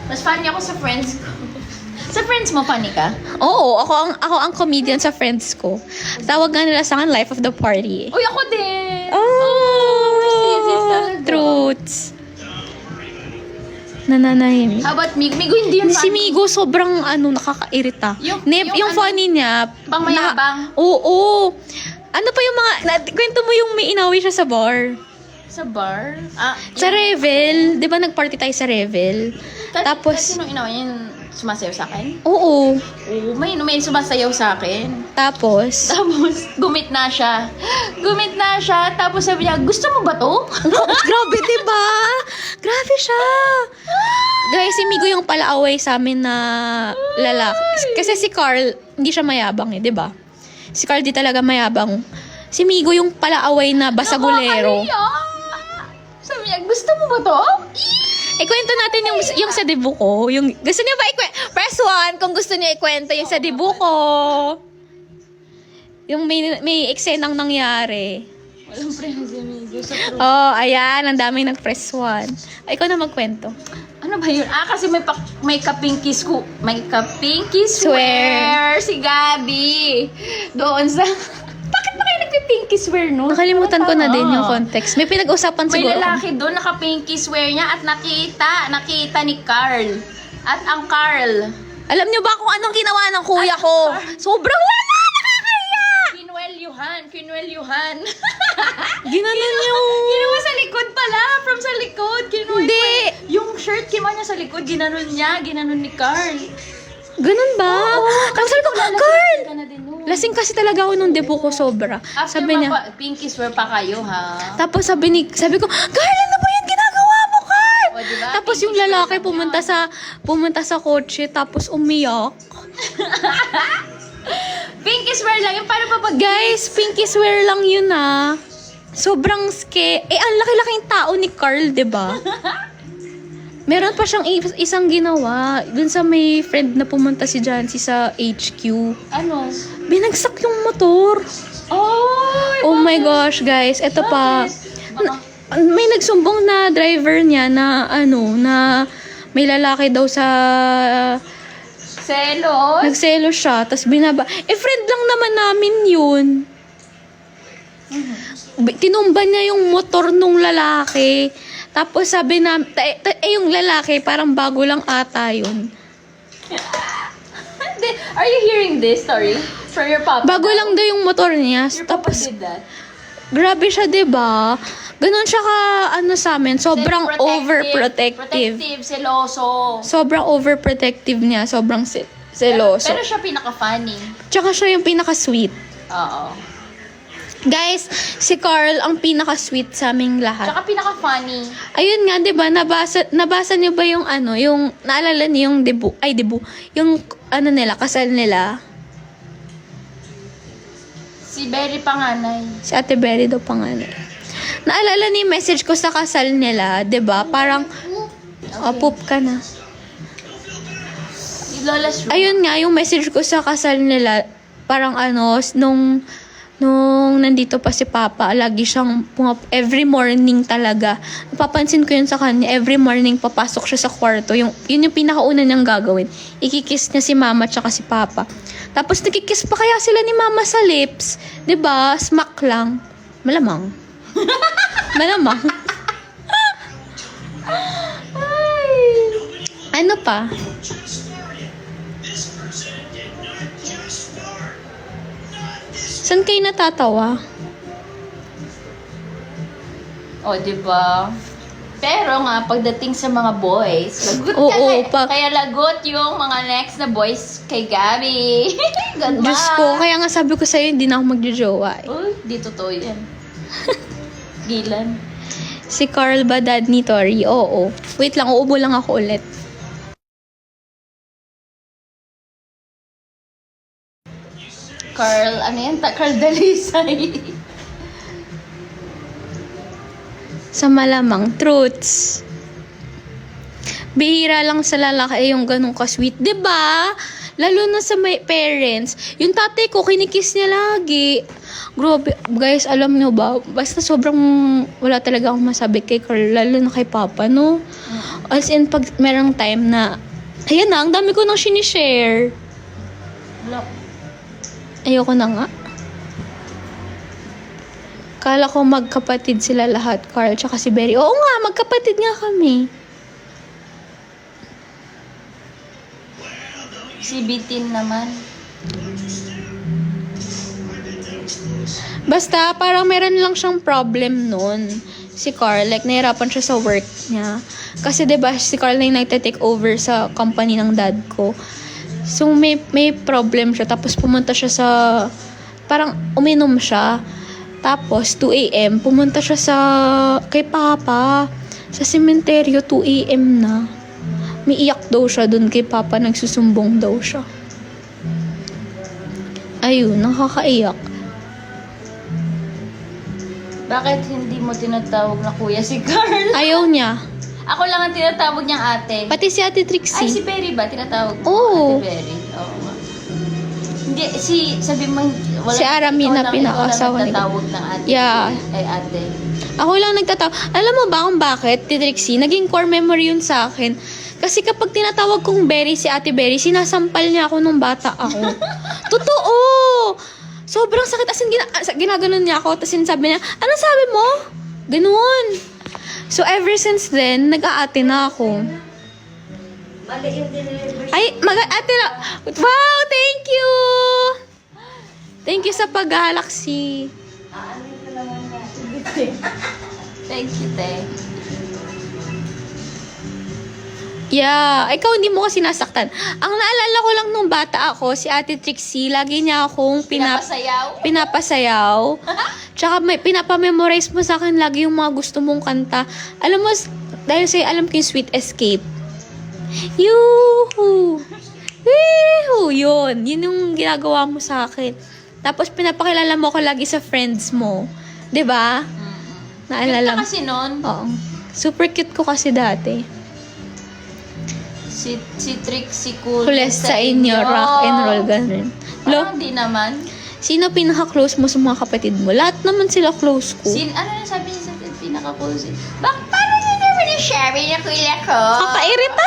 Mas funny ako sa friends ko. Sa friends mo, funny ka? Oo, ako ang comedian sa friends ko. Tawag nga nila sa akin, life of the party. Uy, ako din! Oh! Truths. Nananahimik. How about Mig? Migo, hindi yun Si funny. Migo sobrang nakakairita. Yung funny niya. Pangmayabang. Oo. Ano pa yung mga, kwento mo yung may inaway siya sa bar. Sa bar? Sa Revel. Di ba nag-party tayo sa Revel? Tapos, Sino inawa yung sumasayaw sa akin? oo. Oo, may sumasayaw sa akin. Tapos, Gumit na siya. Tapos sabi niya, gusto mo ba to? grabe, diba? Grabe siya. Guys, si Migo yung palaaway sa amin na lalaki. Kasi si Carl, hindi siya mayabang diba? Si Carl di talaga mayabang. Si Migo yung palaaway na basagulero. Nakakaiyak. Sabi niya, gusto mo ba to? Ikwento natin yung sa dibu ko. Gusto niyo ba press 1 kung gusto niyo ikwento yung sa dibu ko. Yung may eksenang nangyari. Walang friends si Migo sa group. Oh, ayan. Ang daming nag-press 1. Ikaw na magkwento. Ano ba yun? Kasi may ka-pinky swear si Gabi. Doon sa... Bakit ba kayo nagpi-pinky swear, no? Nakalimutan ko na din yung context. May pinag-usapan May siguro. lalaki doon, naka-pinky swear niya at nakita ni Carl. At ang Carl, Alam niyo ba kung anong ginawa ng kuya ko? Sobrang wala! Nakakaya! kinuwelyuhan. Ginanon yung... Ginawa sa likod pala, from sa likod. Hindi. Yung shirt, kinuha niya sa likod, ginanon ni Carl. Ganun ba? Tapos sabi ko, Carl! Ka na din, no? Lasing kasi talaga ako nung debo ko sobra. After Sabi niya, pinky swear pa kayo, ha? tapos sabi ko, Carl, ano ba yan ginagawa mo, Carl? O, diba? Tapos yung Pinky lalaki swear pumunta sa kotse, tapos umiyak. Pinky swear lang, yung paano pa pag... Guys, pinky swear lang yun Sobrang ang laki-laking tao ni Carl, 'di ba? Meron pa siyang isang ginawa dun sa may friend na pumunta si Jancy sa HQ. Ano? Binagsak yung motor. Oh my gosh, guys, eto pa. May nagsumbong na driver niya na na may lalaki daw sa Selos? nagselo siya, tapos binaba. Friend lang naman namin yun. Tinumba niya yung motor nung lalaki. Tapos sabi na, yung lalaki, parang bago lang ata yun. Are you hearing this story? From your papa? Bago lang daw yung motor niya. Your papa Tapos, did that? grabe siya, diba? Ganon siya sa amin. Sobrang overprotective. Seloso. Sobrang overprotective niya. Sobrang seloso. Pero siya pinaka-funny. Tsaka siya yung pinaka-sweet. Oo. Guys, si Carl ang pinaka-sweet sa aming lahat. Tsaka pinaka-funny. Ayun nga, 'di ba? Nabasa niyo ba yung yung naalala niyo yung debut, yung nila, kasal nila. Si Berry panganay. Si Ate Berry daw panganay. Naalala niyo yung message ko sa kasal nila, 'di ba? Parang poop ka na. Lola's room. Ayun nga, yung message ko sa kasal nila, parang nung nung nandito pa si Papa, lagi siyang every morning talaga. Napapansin ko yun sa kanya, every morning papasok siya sa kwarto. Yun yung pinakauna niyang gagawin. Ikikiss niya si Mama tsaka si Papa. Tapos nakikiss pa kaya sila ni Mama sa lips. 'Di ba? Smack lang. Malamang. Malamang. Ano pa? Saan kayo natatawa? O, diba? Pero nga, pagdating sa mga boys, lagot ka. Oo, Kaya lagot yung mga next na boys kay Gabby. Good Diyos luck. ko, kaya nga sabi ko sa'yo, hindi na ako magjojowa eh. Uy, di totoo yan. Gilan. Si Carl ba dad ni Tori? Oo. Wait lang, uubo lang ako ulit. Carl, ano yan? Carl Dalisay. Sa malamang truths. Bihira lang sa lalaki yung ganun ka-sweet. 'Di ba? Lalo na sa may parents. Yung tatay ko, kinikiss niya lagi. Grabe. Guys, alam nyo ba? Basta sobrang wala talaga akong masabi kay Carl. Lalo na kay Papa, no? As in, pag merong time na, ayan na, ang dami ko nang sinishare. Ayoko na nga. Kala ko magkapatid sila lahat, Carl, tsaka si Berry. Oo nga, magkapatid nga kami. Si Bitin naman. Basta, parang meron lang siyang problem nun. Si Carl, like, nahirapan siya sa work niya. Kasi, diba, si Carl na yung nagte-take over sa company ng dad ko. So, may problem siya. Tapos, pumunta siya sa, parang, uminom siya. Tapos, 2 a.m., pumunta siya kay Papa. Sa sementeryo, 2 a.m. na. May iyak daw siya dun kay Papa. Nagsusumbong daw siya. Ayun, nakakaiyak. Bakit hindi mo tinatawag na kuya si Carl? Ayaw niya. Ako lang ang tinatawag niyang ate. Pati si Ate Trixie. Ay, si Perry ba? Tinatawag mo? Oo. Ate Perry. Oo nga. Hindi, sabi mo, wala, Si Arami ikaw na lang- pinaka-asawa ikaw lang ni- nagtatawag ng ate. Yeah. Ay, ate. Ako lang nagtatawag. Alam mo ba kung bakit, Trixie? Naging core memory yun sa akin. Kasi kapag tinatawag kong Berry, si Ate Berry, sinasampal niya ako nung bata ako. Totoo! Sobrang sakit. As in, ginaganon niya ako. Tapos sinasabi niya, ano sabi mo? Ganun. So, ever since then, nag-aate na ako. Ay, mag-aate na. Wow! Thank you! Thank you sa pag-galaxy. Thank you, te. Yeah, ikaw hindi mo kasi nasaktan. Ang naalala ko lang nung bata ako, si Ate Trixie, lagi niya akong Pinapasayaw? pinapasayaw. Tsaka pinapamemorize mo sa akin lagi yung mga gusto mong kanta. Alam mo, dahil sa'yo, alam ko yung Sweet Escape. Yoo-hoo! Wee-hoo! Yun yung ginagawa mo sa akin. Tapos pinapakilala mo ko lagi sa friends mo. 'Di ba? Naalala mo? Cute ka kasi nun. Oo. Super cute ko kasi dati. Si Trixie Cool. Kules sa inyo, rock and roll, ganun. Lo, Parang di naman. sino pinaka-close mo sa mga kapatid mo? Lahat naman sila close ko. Ano na sabi niya sa pinaka-cool? Bakit parang hindi naman na-share na kuya ko? Kakairita!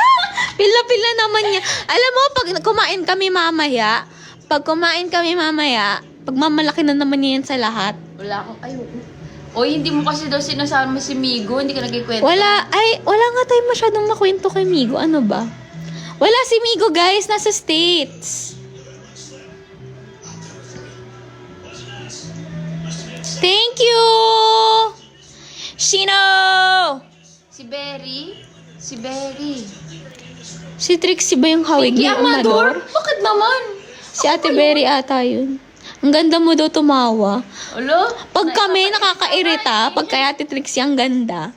Pila-pila naman niya. Alam mo, pag kumain kami mamaya, pag mamalaki na naman niya yan sa lahat. Wala akong, Oy, hindi mo kasi daw sinasama si Migo, hindi ka nagkikwento. Wala nga tayo masyadong makwento kay Migo. Ano ba? Wala si Migo, guys. Nasa States. Thank you! Shino! Si Berry? Si Trixie ba yung hawig ni Amador? Bakit naman? Si Ate Berry ata yun. Ang ganda mo daw tumawa. Ulo? Pag kami nakakairita, pag kay Ate Trixie ang ganda.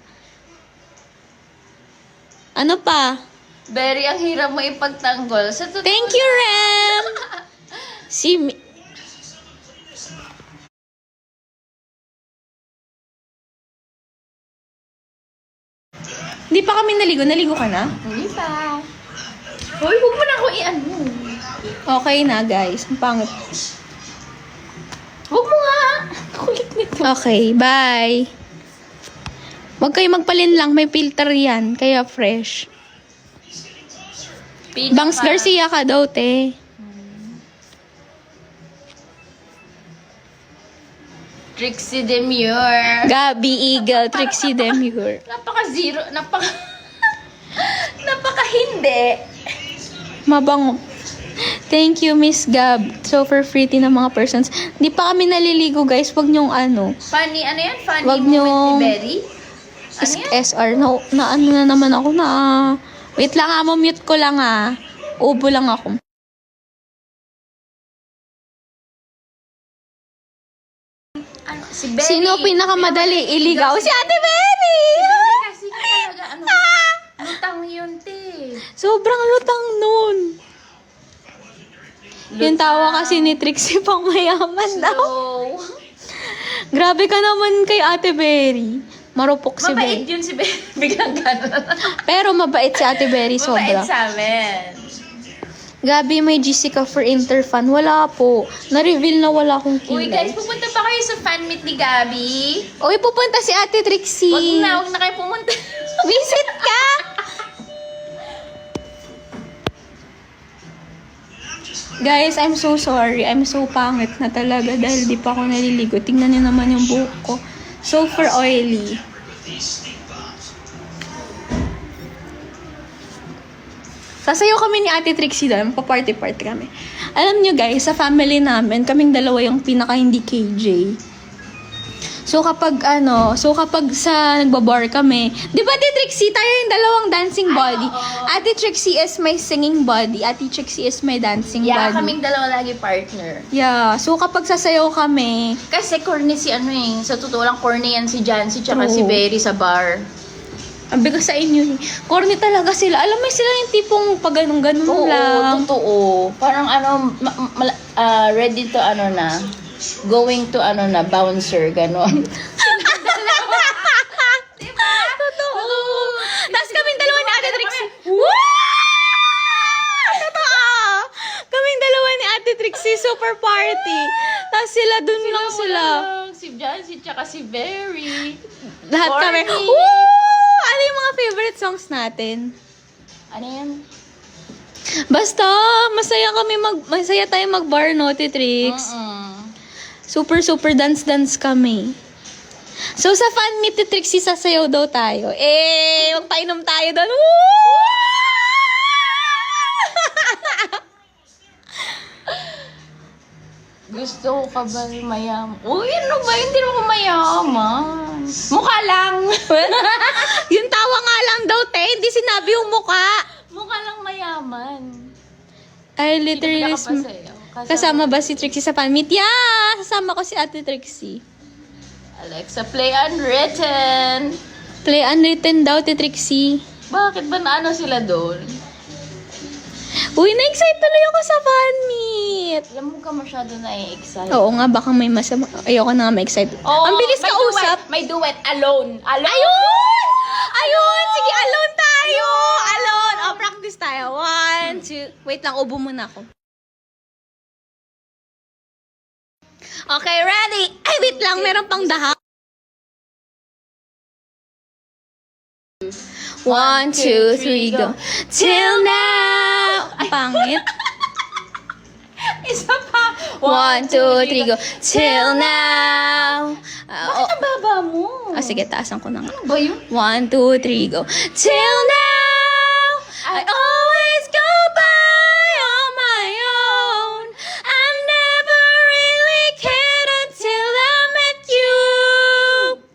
Ano pa? Berry, ang hirap mo ipagtanggol. Sa totoo Thank you, Rem! Hindi pa kami naligo. Naligo ka na? Hindi pa. Hoy, huwag mo na ako i-ano. Okay na, guys. Ang pangit. Huwag mo nga! Okay, bye. Huwag kayo magpalin lang, may filter yan, kaya fresh. Bangs Garcia ka daw, te. Trixie Demure. Gabi Eagle, Trixie Demure. Napaka-zero. Napaka-hindi. Mabango. Thank you, Miss Gab. Super pretty ng mga persons. Di pa kami naliligo, guys. Wag niyong ano. Funny, ano yan? Funny Wag moment niyong- ni Berry? Ano yan? SR. Na ano na naman ako na. Wait lang mute ko lang Ubo lang ako. Ano, si Berry. Sino pinakamadali iligaw? Si Ate Berry! Kasi talaga, lutang yun, te. Sobrang lutang nun. Yung tawa kasi ni Trixie pang mayaman daw. So, Grabe ka naman kay Ate Berry. Marupok si mabait Berry. yun si Berry. Biglang gano'n. Pero mabait si Ate Berry Mabait sobra. sa amin. Gabi, may Jessica for Interfan. Wala po. Na-reveal na wala akong Uy, kilay. guys, pupunta pa kayo sa fan meet ni Gabi. Uy, pupunta si Ate Trixie. Huwag na kayo pumunta. Visit ka! Guys, I'm so sorry. I'm so pangit na talaga dahil di pa ako naliligo. Tingnan niyo naman yung buhok ko. Super oily. Sasayaw kami ni Ate Trixie doon. Pa-party-party kami. Alam niyo guys, sa family namin, kaming dalawa yung pinaka hindi KJ. So kapag sa nagbabar kami, di ba Ate Trixie, tayo yung dalawang dancing body. Ate Trixie is my singing body. Ate Trixie is my dancing Yeah, body. kaming dalawa lagi partner. Yeah, so kapag sasayaw kami, Kasi corny si sa totoo lang corny yan si Jancy tsaka True. si Berry sa bar. ang bigas sa inyo, corny talaga sila. Alam mo sila yung tipong pag ganun-ganun Oo, lang. totoo. Parang ready to going to bouncer, ganon. Totoo. Tapos kaming dalawa ni Ate Trixie. Totoo. Kaming dalawa ni Ate Trixie, super party. Tapos sila dun lang sila. Si Jancy tsaka si Berry. Lahat kami. Corny. Woo! Ano yung mga favorite songs natin? Ano yan? Basta, masaya tayo mag-bar, no, Trix? Super dance kami. So, sa fan meet ni Trixie, sasayaw daw tayo. Magpainom tayo doon. Woo! Gusto ko ka ba mayaman? Uy, ano ba? Hindi naman ako mayaman. Mukha lang. Yung tawa nga lang daw, te. Hindi sinabi yung mukha. Mukha lang mayaman. I Hindi literally... ka pasayaw. Kasama ba si Trixie sa fan meet? Yeah! Kasama ko si Ate Trixie. Alexa, play unwritten. Play unwritten daw, Ate Trixie. Bakit ba naano sila doon? Uy, na-excite tuloy ako sa fan meet. Alam mo ka masyado na-excite. Oo nga, baka may masama. Ayoko na nga ma-excite. Ang bilis ka usap. May duet. Alone. Ayun! Ayun! Sige, alone tayo! Alone! Practice tayo. 1, 2... Wait lang, ubo muna ako. Okay, ready? Ay, wait lang. Meron pang dahak. 1, 2, 3, go. Till now! Ang pangit. Isa pa. 1, 2, 3, go. Till now! Bakit ang baba mo? Sige, taasan ko na nga. Ano ba yun? 1, 2, 3, go. Till now, I always go by on my own. I never really cared until I met you.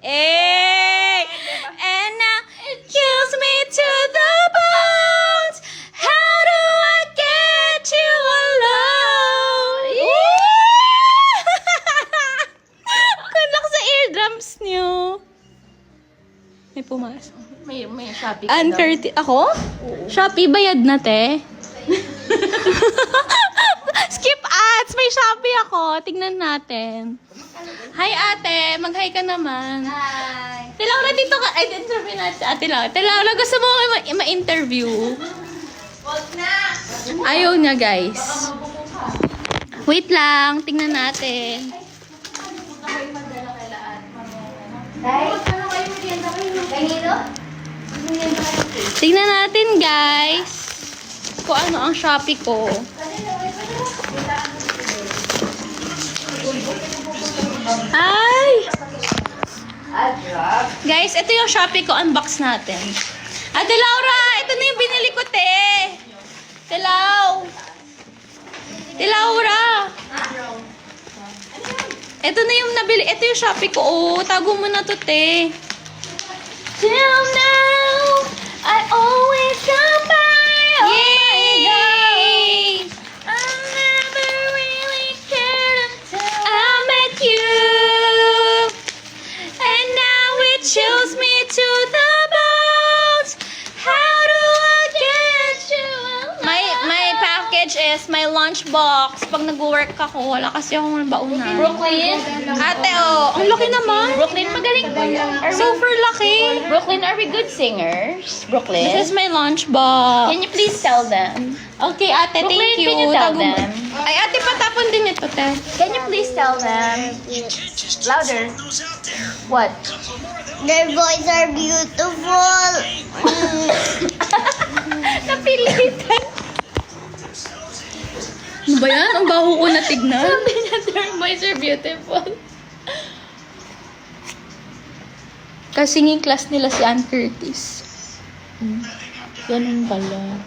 Hey, and now it kills me to the bones. How do I get you alone? Good luck sa eardrums niyo. May pumasok. May Shopee ka daw. Uncurti... Ako? Shopee, bayad na, te. Skip ads! May Shopee ako. Tignan natin. Hi, ate. Mag-hi ka naman. Hi. Ate Laura, dito ka. Ay, interview natin si Ate Laura. Ate Laura, gusto mo ma-interview? Wag na. Ayaw niya, guys. Wait lang. Tingnan natin. Punta kayo magdala kailaan. Tingnan natin, guys, kung ano ang Shopee ko. Ay! Guys, ito yung Shopee ko. Unbox natin. Ate Laura, ito na yung binili ko, te. Te Lau. Te Laura. Ito na yung nabili. Ito yung Shopee ko. Oh, tago mo na to, te. Till now, I always come by. Yay! I never really cared until I met you. And now it chills me to the bones. How do I get you alone? My package is my lunchbox. Pag nag-work ako, wala kasi akong baunan. Brooklyn? Ate, oh, ang laki naman. Brooklyn, magaling ba yan? Super laki. Brooklyn, are we good singers? Brooklyn? This is my lunchbox. Can you please tell them? Okay, ate, Brooklyn, thank you. can you tell Tago mo. them? Ay, ate, patapon din ito, te. Can you please tell them? Louder. What? Their boys are beautiful. Napilitan. Ano ba yan? Ang baho ko na tignan. Sabi niya, their boys are beautiful. Kasinging class nila si Ann Curtis. Ganun pala.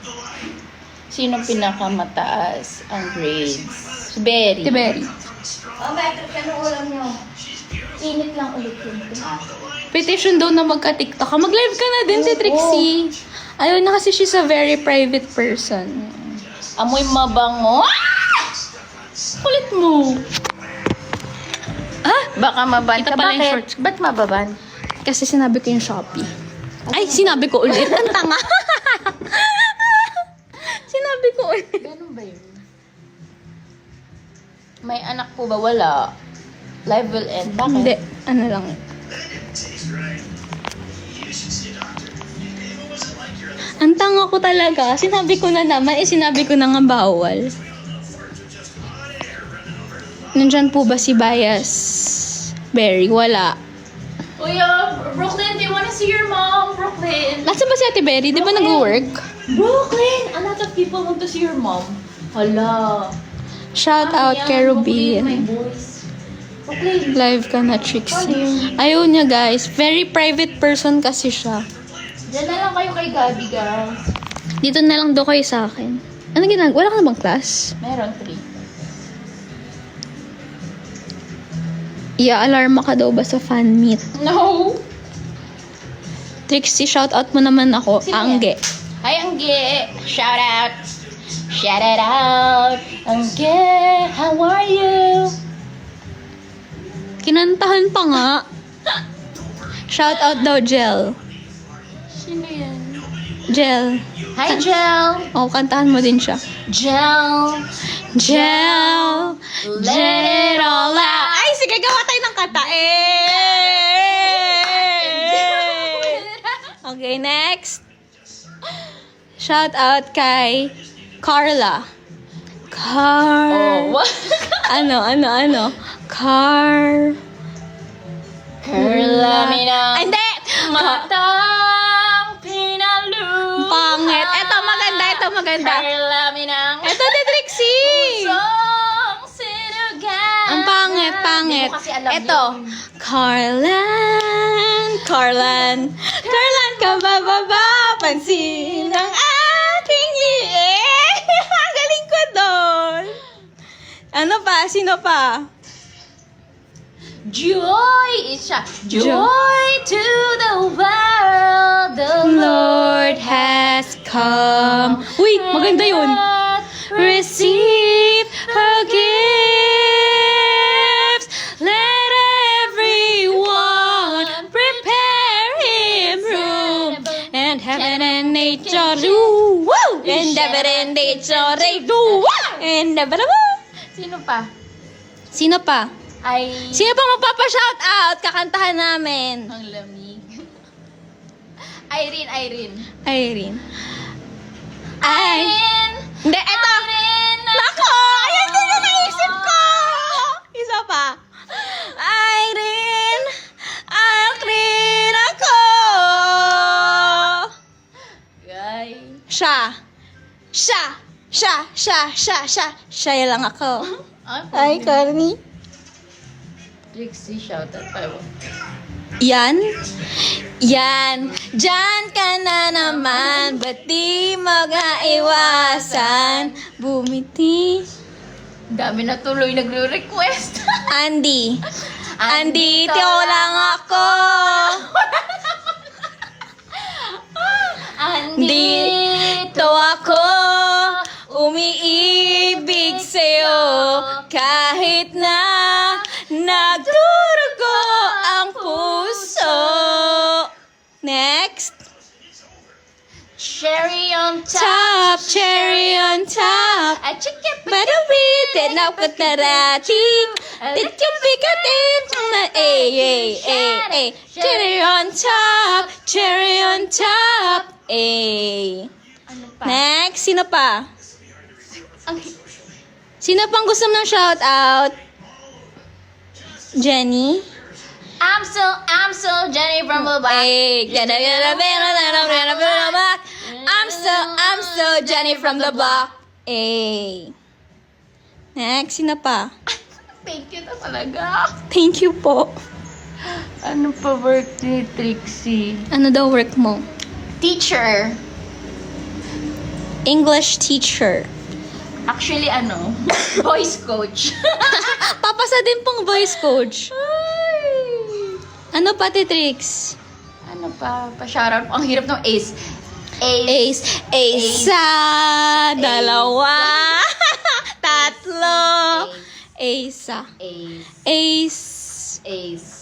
Sino pinakamataas ang grades? Si Berry. Tiberi. Init lang ulit yun. Petition daw na magka-TikTok ka. Mag-live ka na din, si Trixie. Ayaw na kasi she's a very private person. Amoy mabango. Kulit mo. Ah? Baka maban Ito ka. pala yung Bakit? shorts. Ba't mababan? Kasi sinabi ko yung Shopee. Ay, sinabi ko ulit. Ang tanga. Sinabi ko ulit. Ganun ba yun? May anak po ba? Wala. Live will end. Bakit? Hindi. Ano lang. Ang tanga ko talaga. Sinabi ko na naman. Sinabi ko na nga bawal. Nandyan po ba si Bias Berry? Wala. Brooklyn, do you wanna see your mom? Brooklyn. Nasaan ba si Ate Berry? Di ba nag-work? Brooklyn! A lot of people want to see your mom. Hala. Shout out kay Brooklyn, my Rubin. boys. Brooklyn. Live ka na, Trixie. Ayaw niya, guys. Very private person kasi siya. Diyan na lang kayo kay Gabi, guys. Dito na lang daw kayo sa akin. Ano ginagawa? Wala ka na bang class? Meron 3. Ia-alarma ka daw ba sa fan meet? No! Trixie, shout out mo naman ako. Sino yan? Angge. Hi, Angge! Shout out! Shout it out! Angge, how are you? Kinantahan pa nga. Shout out daw, Jel. Sino yan? Jel. Hi, Jel! Oh, kantahan mo din siya. Jel! Jel, let it all out. Ay, sige, gawa tayo ng kanta. Okay, next. Shout out kay Carla. Oh, what? Ano? Carla Mina. Hindi! Matang pinalu. Pangit. Ito maganda. Carla Minang. Ito ni Trixie. Pusong sinugan. Ang pangit. Hindi mo kasi alam Ito. yun. Carlan, ka ba pansin ang aking liit. Ang galing ko doon. Ano pa? Sino pa? Joy is siya. Joy. Joy to the world. The Lord has come. Uy, maganda yun. Receive her gifts. Let everyone prepare him room. And heaven and nature do. Woo! And heaven and nature they do. And heaven and Sino pa? Sino pa? Ay, Sino pa magpapa-shout out? Kakantahan namin. ang lamig. Irene. Irene. Irene! Hindi, eto. Nako! Ayan din na naisip ko! Isa pa. Irene, I'll Siya lang ako. Ay, corny. Trixie, shout out pa. Yan. Diyan ka na naman. Ba't di magaiwasan? Bumiti. Dami na tuloy nagre-request. Andy. Andito lang ako. Dito ako. Umiibig sa'yo. Kahit na nagdurugo ang puso. Next. Cherry on top. Cherry on top. A chicken. But a read na patarating. Did you pick a date? Cherry on top. Cherry on top. Ano pa? Next, sino pa? Sino pang gusto mo ng shout out? Jenny? I'm so Jenny from the back. I'm so Jenny from the block. Next, sino pa? Thank you na talaga. Thank you po. Ano pa work ni Trixie? Ano daw work mo? Teacher. English teacher. Actually, voice coach. Papasa din pong voice coach. Ano pa, Trix? Ano pa? Pa-shoutout. Ang hirap ng Ace. Isa, dalawa, tatlo. Isa.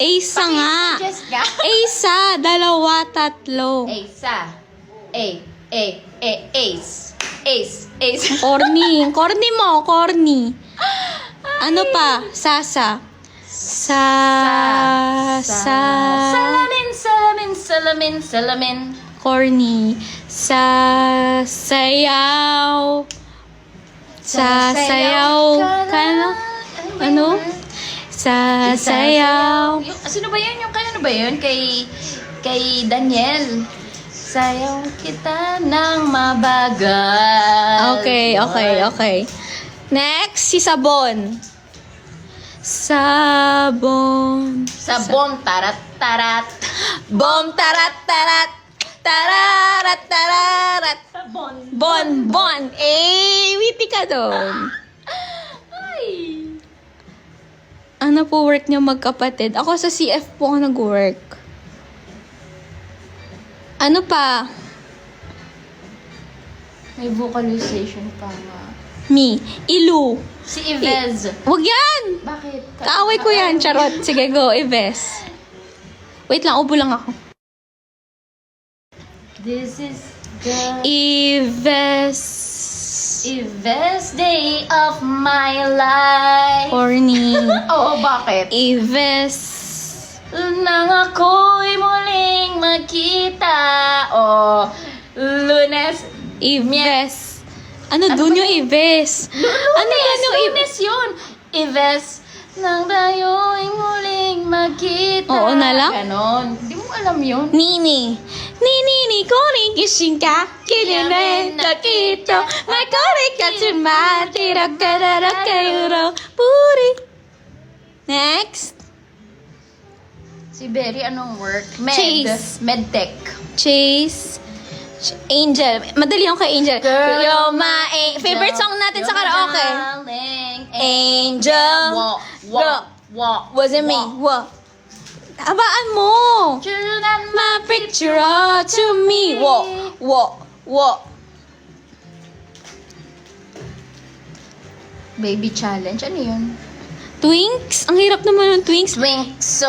Isa nga. Just nga. Isa, dalawa, tatlo. Ace. Corny. Corny mo, corny. Ano pa? Sasa. Salamin. Corny. Sasayaw. Ka na? Ano? Sasayaw. Sino ba yun? Yung kaya ba yun? Kay Daniel. Sayaw kita ng mabagal. Okay. Next, si Sabon. Sabon. Tarat. Bom, tarat. Tararat. Bon. Witty ka doon. Ay. Ano po work niyo magkapatid? Ako sa CF po ako nag-work. Ano pa? May vocalization pa nga. Me. Ilu. Si Yvez. Wag yan! Bakit? Kaaway ko yan, charot. Sige, go, Ives. Wait lang, ubo lang ako. This is the Ives. day of my life. Corny. Oo, bakit? Ives. Nang ako'y muling magkita. Oh, Lunes. Ives. Ano dun yung Ives? Ano yan yung Ives? Lunes yun. Ives. Nang tayo'y muling magkita. Oo na lang? Ganon. Hindi mo alam yun. Nini, koning gising ka. Kininen nakito. May koning ka sumatira. Karara kayo puri. Next. Si Berry, anong work? Chase. Medtech. Chase. Angel. Madali ako kay Angel. Girl, You're my favorite song natin sa karaoke. Angel. Walk. Wasn't me. What? Abaan mo. My picture to me. Walk. Baby challenge. Ano yun? Twinks? Ang hirap naman ng Twinks. Twinks.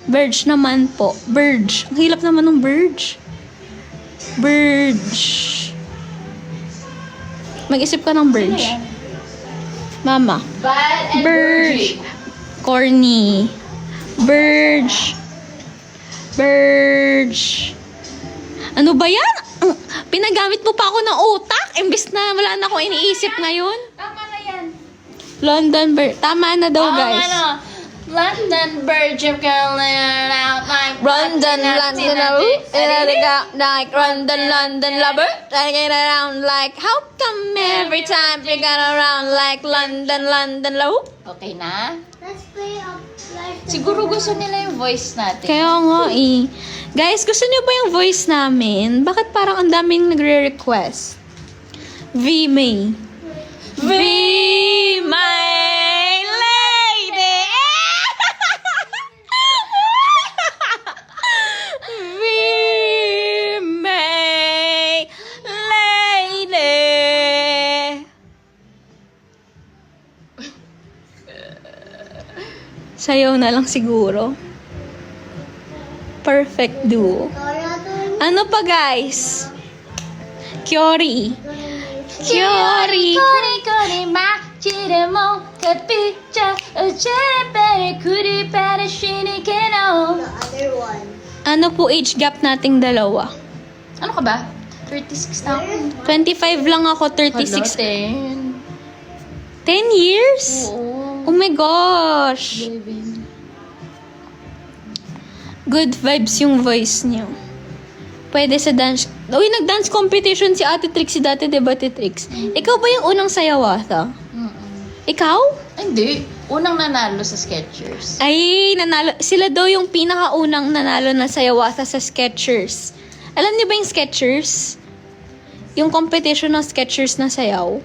Verge naman po. Verge. Ang hilap naman ng Verge. Mag-isip ka ng Verge. Mama. Bad and Verge. Corny. Verge. Ano ba yan? Pinagamit mo pa ako ng utak. Imbis na wala na akong iniisip ngayon. Tama na yan. London Tama na daw, guys. London Bridge of out like London, like London lover. I get around like, how come every time you get around like London lover? Okay na? Let's play a Siguro gusto nila yung voice natin. Kaya nga eh. Guys, gusto niyo ba yung voice namin? Bakit parang ang daming nagre-request? V May. V my lady. V my lady. Sayaw na lang siguro. Perfect duo. Ano pa guys? Kyori. Kyori. Kori machiru mo kapicha ojebere kuri para shinikeno. other one. Ano po age gap nating dalawa? Ano ka ba? 36 na ako. 25 lang ako, 36. 10. 10 years? Oo. Oh my gosh. Baby. Good vibes yung voice niyo. Pwede sa dance. Uy, nag-dance competition si Ate Trixie dati, diba, Ate Trix? Ikaw ba yung unang sayawata? Ikaw? Hindi. Unang nanalo sa Skechers. Ay, nanalo. Sila daw yung pinakaunang nanalo na sayawata sa Skechers. Alam niyo ba yung Skechers? Yung competition ng Skechers na sayaw?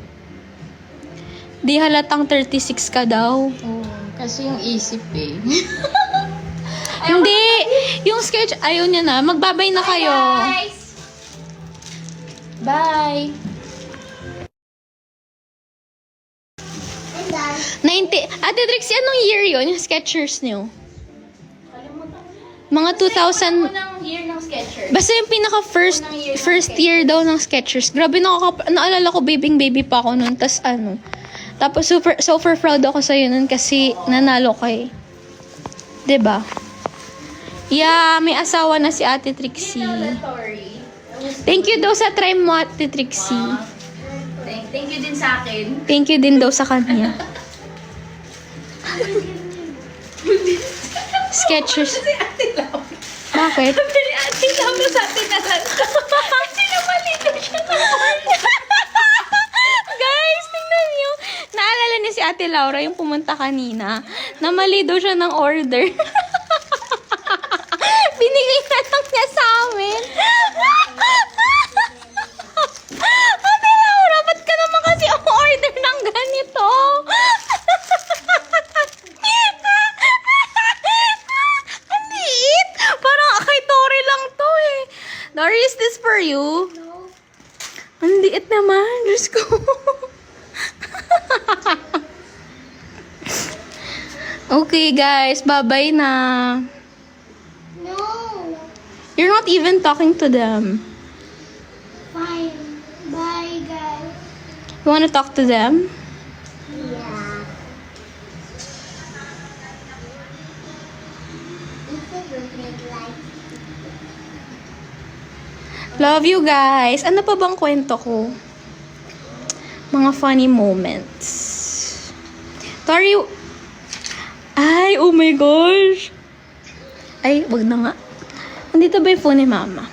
Di halatang 36 ka daw. Oo. Kasi yung isip eh. Hindi. Yung sketch, ayaw niya na. Magbabay na kayo. Bye! 90. Ate Trixie, anong year yun? Yung Skechers niyo? Mga 2000. Unang year ng Skechers. Basta yung pinaka first year daw ng Skechers. Grabe, naalala ko, baby pa ako nun. Tapos super proud ako sa'yo nun kasi nanalo kay. 'Di ba? Yeah, may asawa na si Ate Trixie. Thank you daw sa try mo, Ate Trixie. Thank you din sa akin. Thank you din daw sa kanya. Skechers. Bakit? Pili ate lang mo sa atin na lang. Kasi namalito siya ng order. Guys, tingnan niyo. Naalala niya si Ate Laura yung pumunta kanina. Namali daw siya ng order. Binigay na lang niya sa amin. Ate Laura, ba't ka naman kasi order ng ganito? Ang liit. Parang kay Tori lang to eh. Tori, is this for you? No. Ang liit naman. Diyos ko. Okay, guys. Bye-bye na. No. You're not even talking to them. Fine. Bye, guys. You wanna talk to them? Yeah. Love you guys. Ano pa bang kwento ko? Mga funny moments. Tori, ay, oh my gosh. Ay, wag na nga. Nandito ba yung phone ni Mama?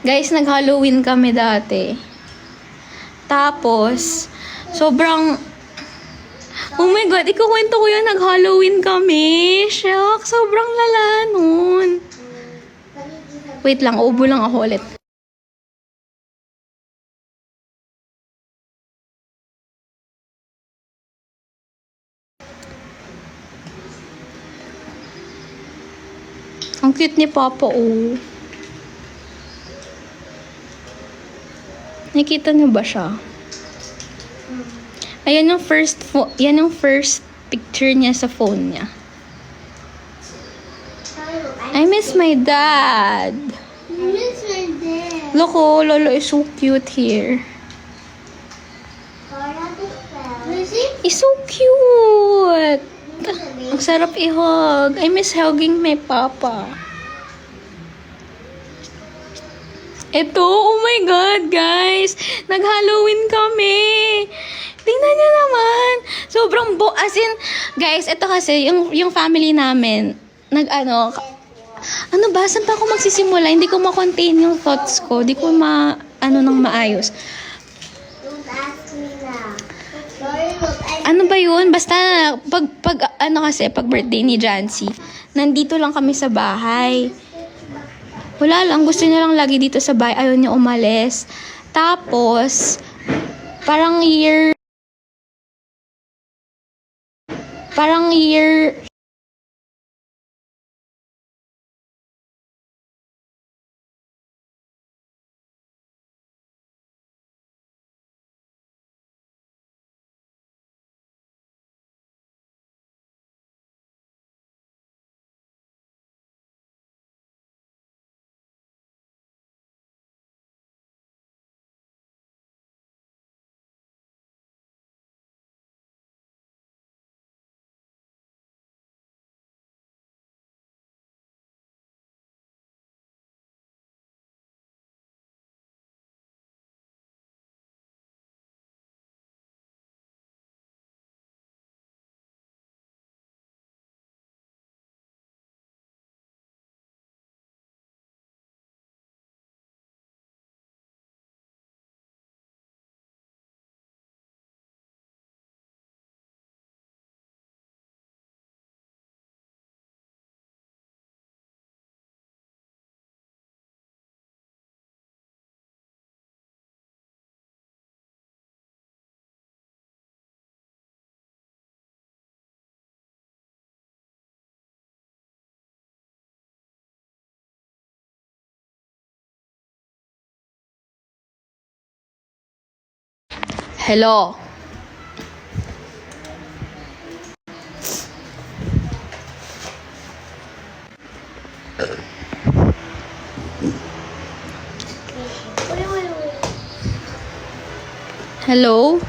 Guys, nag-Halloween kami dati. Tapos, sobrang... Oh my God, ikukwento ko yun, nag-Halloween kami. Shock, sobrang lala nun. Wait lang, ubo lang ako ulit. Ang cute ni Papa, oh. Nakita niyo ba siya? Ayan yung yan yung first picture niya sa phone niya. I miss my dad. I miss my dad. Look, oh, Lolo is so cute here. He's so cute. Ang sarap i-hug. I miss hugging my papa. Ito, oh my God, guys. Nag-Halloween kami. Tingnan niyo naman. Sobrang as in, guys, ito kasi, yung family namin, ano ba, saan pa ako magsisimula? Hindi ko ma-contain yung thoughts ko. Hindi ko nang maayos. Don't ask me na. Sorry, look, Ano ba yun? Basta, pag birthday ni Jancy, nandito lang kami sa bahay. Wala lang, gusto niya lang lagi dito sa bahay. Ayaw niya umalis. Tapos, parang year, hello. wait. Hello?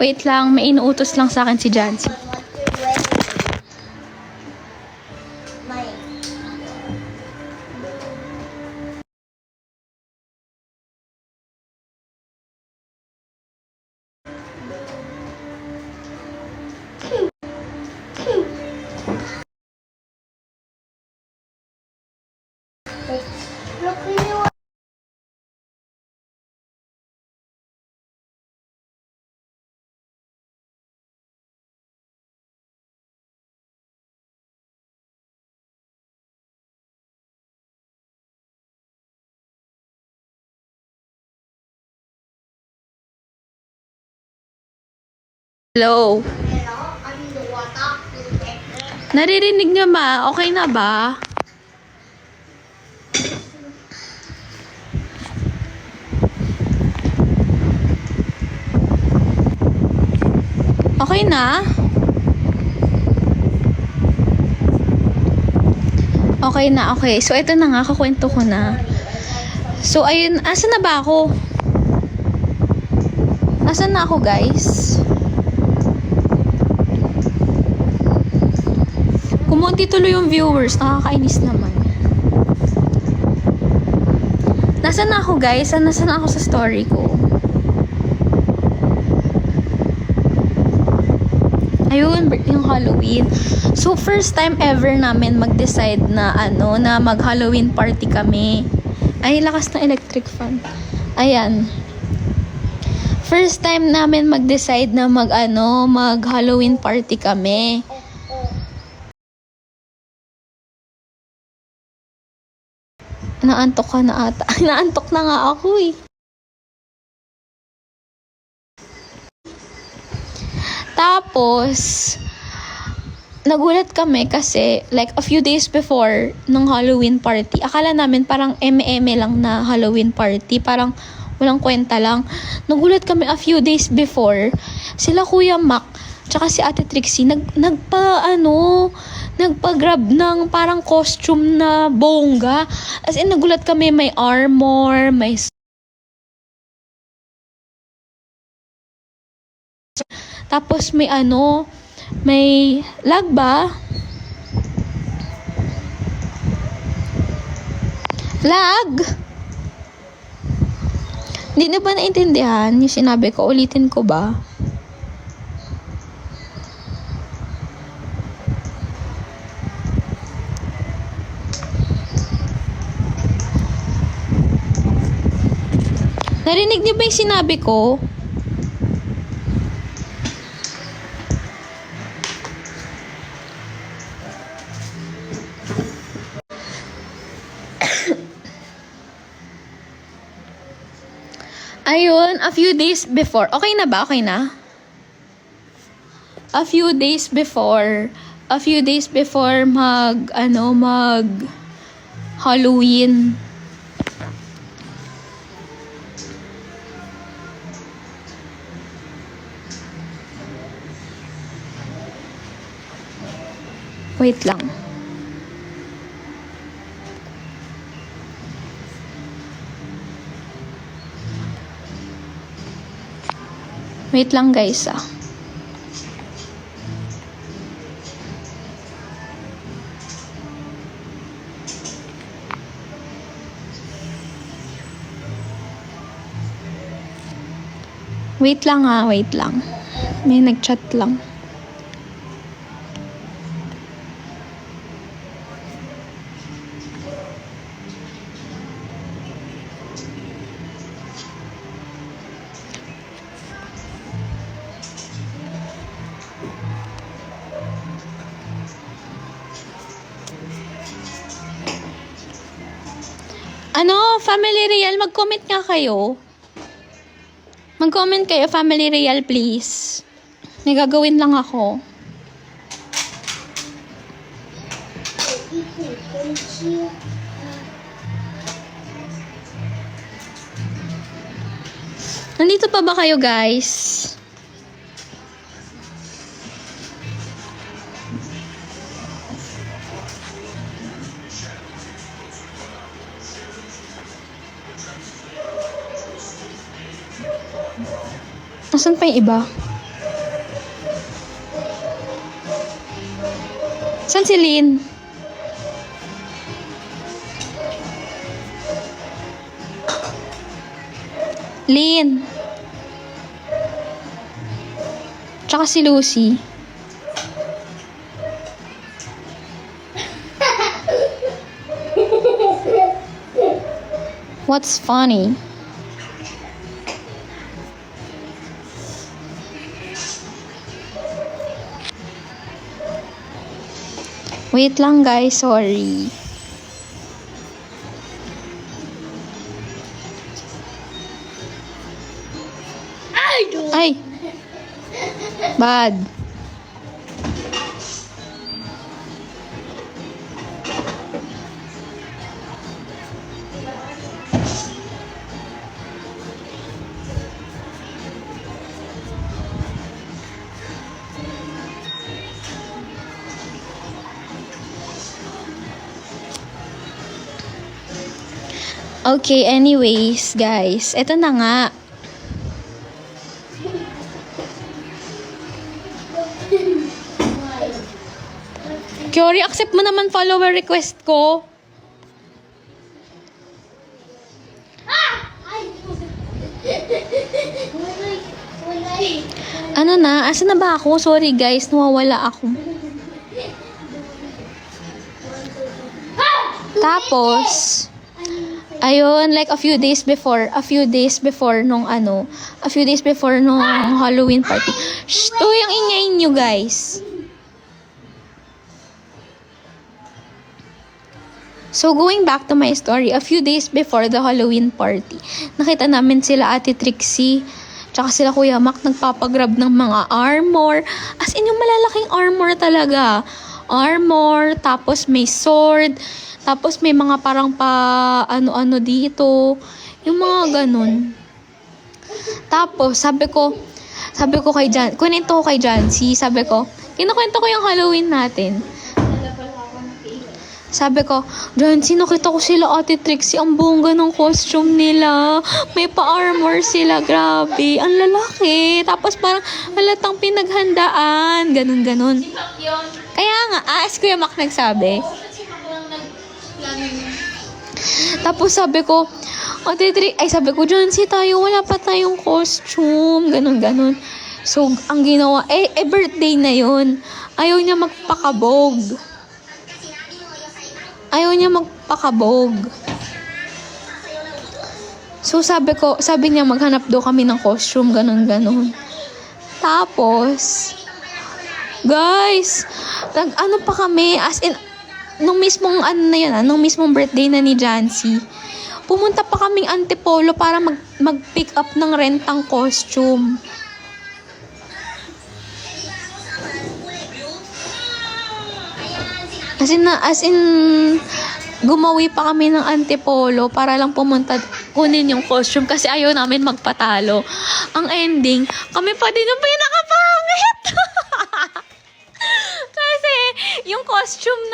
Wait lang, may inuutos lang sa akin si Jancy. Look, you know what? Hello? I mean, the water. Naririnig niyo ba? Okay na ba? Okay na? Okay na, okay. So, ito na nga, kakwento ko na. So, ayun, asa na ba ako? Asan na ako, guys? Kumunti tuloy yung viewers, nakakainis naman. Nasaan na ako, guys? Nasaan na ako sa story ko? Ayun, yung Halloween. So, first time ever namin mag-decide na na mag-Halloween party kami. Ay, lakas ng electric fan. Ayan. First time namin mag-decide na mag-Halloween party kami. Naantok ka na ata. Naantok na nga ako eh. Tapos, nagulat kami kasi like a few days before ng Halloween party, akala namin parang eme-eme lang na Halloween party, parang walang kwenta lang. Nagulat kami a few days before, sila Kuya Mac tsaka si Ate Trixie nagpa-grab ng parang costume na bongga. As in, nagulat kami, may armor, tapos may lag ba? Lag? Hindi na ba naintindihan yung sinabi ko? Ulitin ko ba? Narinig niyo ba yung sinabi ko? Ayun, a few days before. Okay na ba? Okay na? A few days before mag Halloween. Wait lang. Wait lang guys Wait lang wait lang. May nag-chat lang. Family Real, mag-comment nga kayo. Mag-comment kayo, Family Real, please. May gagawin lang ako. Nandito pa ba kayo, guys? Nasaan pa yung iba? Saan si Lynn? Lynn. Tsaka si Lucy. What's funny? Wait lang guys, sorry. Ay! Bad. Okay, anyways, guys. Eto na nga. Kyori, accept mo naman follower request ko. Ano na? Asa na ba ako? Sorry guys, nawawala ako. Tapos, ayun, like a few days before nung Halloween party. Shh, to yung ingay nyo guys. So, going back to my story, a few days before the Halloween party, nakita namin sila Ate Trixie, Tsaka sila Kuya Mac nagpapagrab ng mga armor. As in, yung malalaking armor talaga. Armor, tapos may sword, tapos may mga parang pa ano-ano dito. Yung mga ganun. Tapos, sabi ko kay Jan, kunento ko kay Jancy, sabi ko, kinukwento ko yung Halloween natin. Sabi ko, Jancy, nakita ko sila Ate Trixie, ang bongga ng costume nila. May pa-armor sila, grabe. Ang lalaki. Tapos parang halatang pinaghandaan. Ganun. Kaya nga, as Kuya Mac nagsabi. Tapos sabi ko, Ate Trixie, sabi ko, Jancy, tayo, wala pa tayong costume. Ganun. So, ang ginawa, birthday na yun. Ayaw niya magpakabog. So, sabi niya maghanap daw kami ng costume, ganun. Tapos, guys, ano pa kami, as in, nung mismong birthday na ni Jancy, pumunta pa kaming Antipolo para mag-pick up ng rentang costume. As in, gumawi pa kami ng Antipolo para lang pumunta kunin yung costume kasi ayaw namin magpatalo. Ang ending, kami pa din yung pinakapangit. Kasi yung costume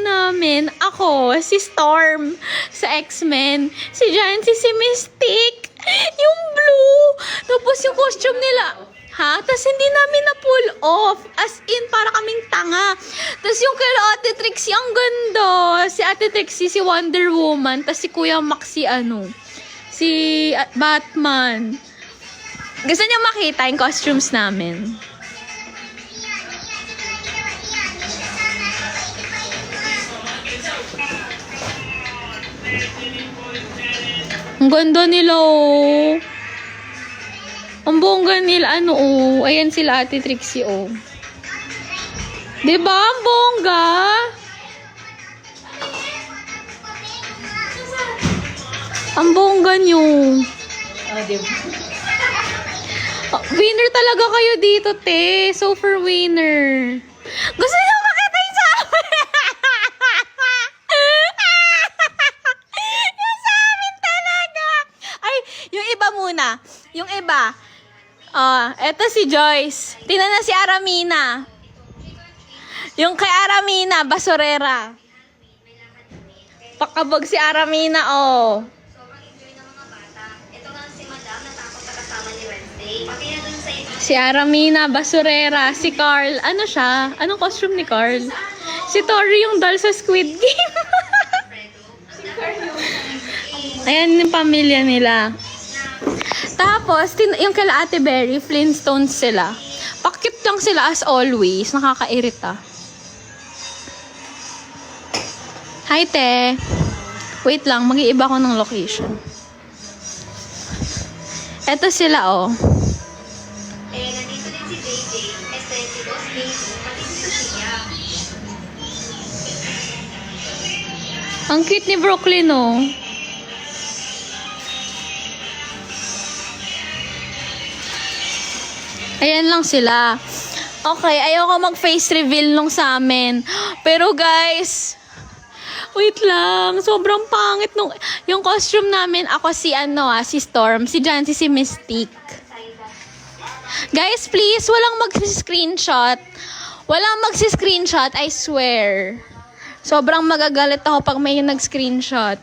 namin, ako, si Storm sa X-Men, si Jancy, si Mystique, yung blue, tapos yung costume nila, tapos hindi namin na-pull off. As in, para kaming tanga. Tapos yung kay Ate Trixie, ang ganda. Si Ate Trixie, si Wonder Woman. Tapos si Kuya Mac, si Batman. Gusto niyo makita yung costumes namin? Ang ganda nila, oh. Ang bongga nila, ayan sila Ate Trixie, oh. Diba, ang bongga? Ang bongga nyo. Diba? Winner talaga kayo dito, te. Super winner. Gusto niyo makita yung sa amin? Yung sa amin talaga. Ay, yung iba muna. Yung iba. Eto si Joyce. Tingnan na si Aramina. Yung kay Aramina, basurera. Pakabog si Aramina, oh. Si Aramina, basurera. Si Carl, ano siya? Anong costume ni Carl? Si Tori yung doll sa Squid Game. Ayan yung pamilya nila. Tapos, yung kala Ate Berry, Flintstones sila. Pakit lang sila as always. Nakakairita. Hi, te. Wait lang, mag-iiba ko ng location. Eto sila, oh. Nandito din si JJ, si Boss Baby, pati si Sophia. Ang cute ni Brooklyn, oh. Ayan lang sila. Okay, ayoko mag-face reveal nung sa amin. Pero guys, wait lang. Sobrang pangit nung... Yung costume namin, ako si Storm. Si Jancy, si Mystique. Guys, please, walang mag-screenshot. Walang mag-screenshot, I swear. Sobrang magagalit ako pag may nag-screenshot.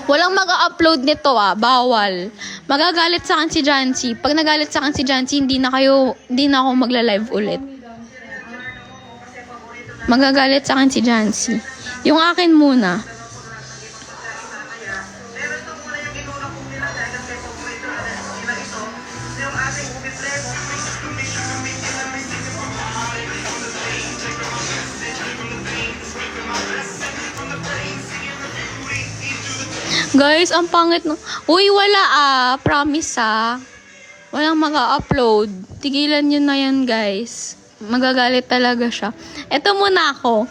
Walang mag-upload nito, bawal. Magagalit sa akin si Jancy. Pag nagalit sa akin si Jancy, hindi na ako magla-live ulit. Magagalit sa akin si Jancy. Yung akin muna. Guys, ang pangit ng... Uy, wala Promise Walang mag-upload. Tigilan nyo na yan, guys. Magagalit talaga siya. Eto muna ako.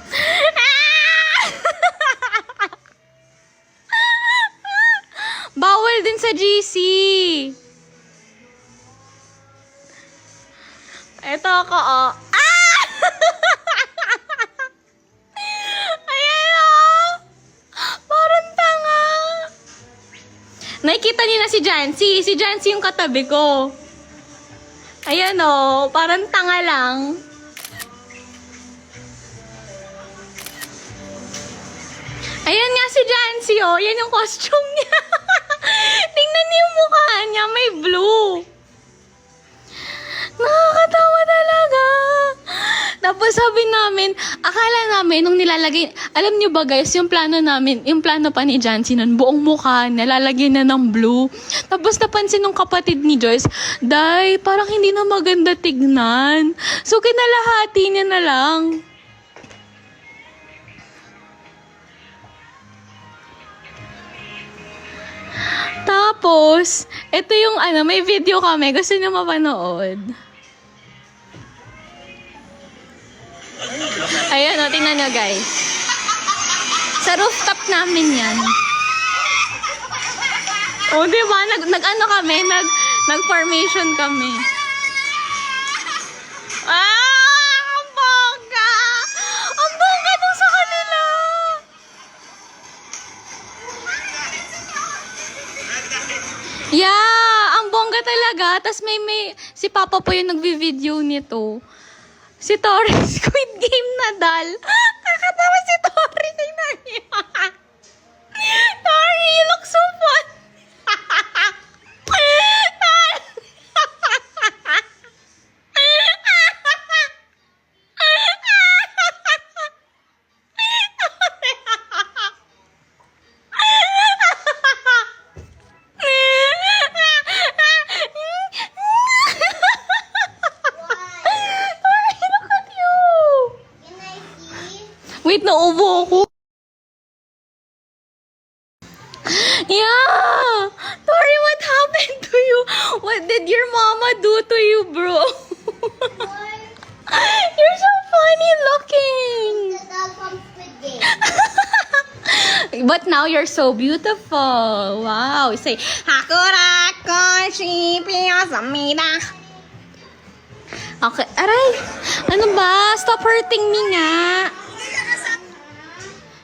Bawal din sa GC. Ito ako, oh. Ah! Ayan, oh. Parang tanga. Nakikita niyo na si Jancy. Si Jancy yung katabi ko. Ayan, oh. Parang tanga lang. Ayan nga si Jancy, oh. Yan yung costume niya. Tingnan niyo yung mukha niya. May blue. Nakakatawa talaga. Tapos sabi namin, akala namin nung nilalagay, alam niyo ba guys, yung plano namin, yung plano pa ni Jancy nun, buong mukha, nilalagay na ng blue. Tapos napansin nung kapatid ni Joyce, Day, parang hindi na maganda tignan. So kinalahati niya na lang. Tapos, ito yung may video kami. Gusto niyo mapanood? Ayan o, tingnan nyo guys. Sa rooftop namin yan. O, diba? Nag-ano kami? Nag-formation kami. Ang bongga! Ang bongga nung sa kanila! Yeah, ang bongga talaga. Tapos may si Papa po yung nagvi-video nito. Si Tori, Squid Game Nadal. Nakakatawa si Tori. Tingnan niyo. Tori, you look so fun. Wait, naubo ako. Yeah! Tori, what happened to you? What did your mama do to you, bro? You're so funny looking. But now you're so beautiful. Wow. Say, Hakura ko shipiyo samida. Okay. Aray. Ano ba? Stop hurting me nga.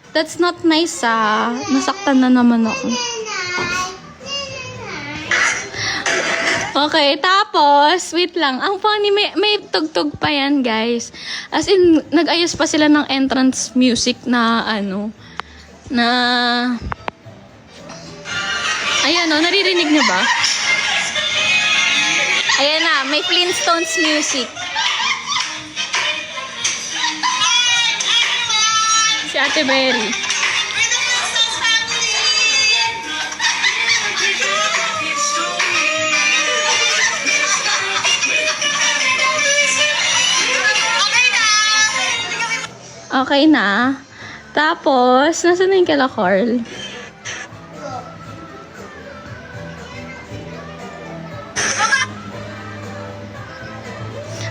That's not nice, ah. Nasaktan na naman ako. Okay, tapos, wait lang. Ang funny, may tugtog pa yan, guys. As in, nag-ayos pa sila ng entrance music na, ayan, oh, naririnig niyo ba? Ayan na, may Flintstones music. Si Ate Berry. Okay na. Tapos, nasa na yung kala Carl?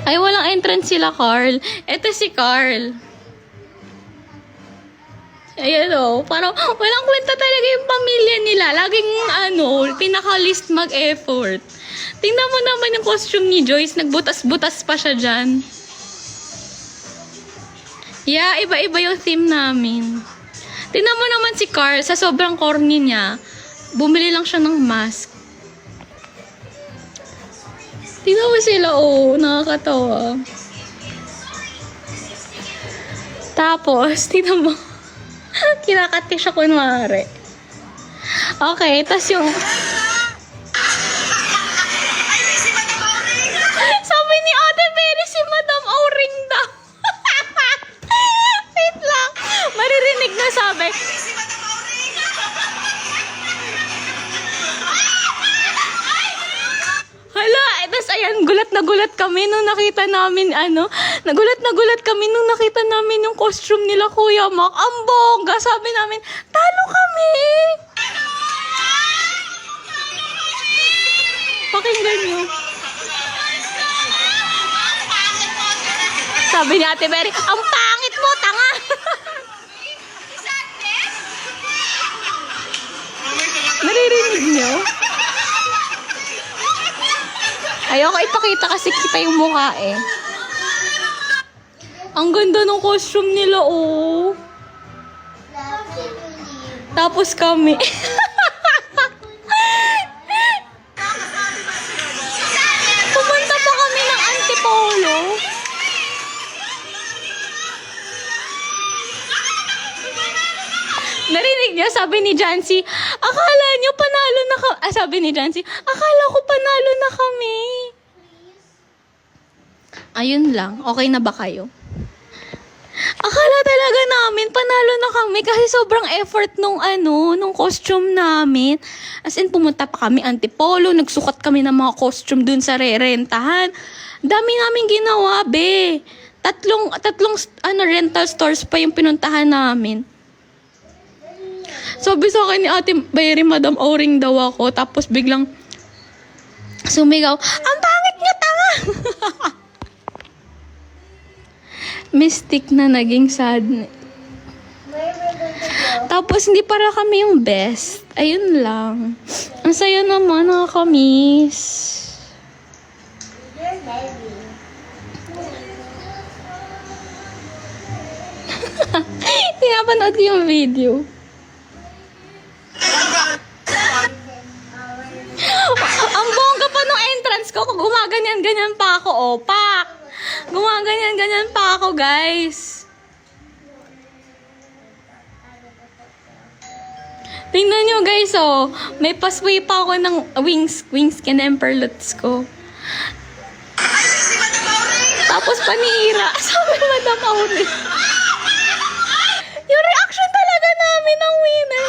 Ay, walang entrance sila, Carl. Ito si Carl. Ayan o, parang walang kwenta talaga yung pamilya nila. Laging pinaka-least mag-effort. Tingnan mo naman yung costume ni Joyce. Nagbutas-butas pa siya dyan. Yeah, iba-iba yung theme namin. Tingnan mo naman si Carl, sa sobrang corny niya, bumili lang siya ng mask. Tingnan mo sila, nakakatawa. Tapos, tingnan mo. Kinakati siya kunwari. Okay, tas yung... Sabi ni Ate Berry, si Madam Auring daw. Wait lang. Maririnig na sabi. Hala, tas ayan, gulat na gulat kami nung nakita namin, nagulat na gulat kami nung nakita namin yung costume nila Kuya Mac. Ang bongga, sabi namin, talo kami! Pakinggan nyo. Sabi ni Ate Berry, ang pangit mo, tanga! Naririnig Napanood nyo? Ayoko ipakita kasi kita yung mukha eh. Ang ganda ng costume nila, oh. Tapos kami. Pumunta pa kami ng Antipolo. Narinig niyo, sabi ni Jancy, akala niyo panalo na kami. Sabi ni Jancy, akala ko panalo na kami. Ayun lang, okay na ba kayo? Akala talaga namin panalo na kami kasi sobrang effort nung costume namin. As in, pumunta pa kami Antipolo, nagsukat kami ng mga costume dun sa re-rentahan. Dami namin ginawa, be. Tatlong rental stores pa yung pinuntahan namin. Sabi sa akin ni Ate Bayri, Madam Auring daw ako. Tapos biglang sumigaw, ang pangit niya, tanga! Mystic na naging sad. Tapos hindi para kami yung best. Ayun lang. Ang saya naman, nakakamiss. Pinapanood ko yung video. Ang bongga pa nung entrance ko. Gumaganyan-ganyan pa ako, oh. Pak! Gumaganyan-ganyan pa ako, guys. Tingnan nyo, guys, oh. May pasway pa ako ng wings kinemperlots ko. Tapos panira. Sabi Madam Auring. Yung reaction talaga namin ng winner.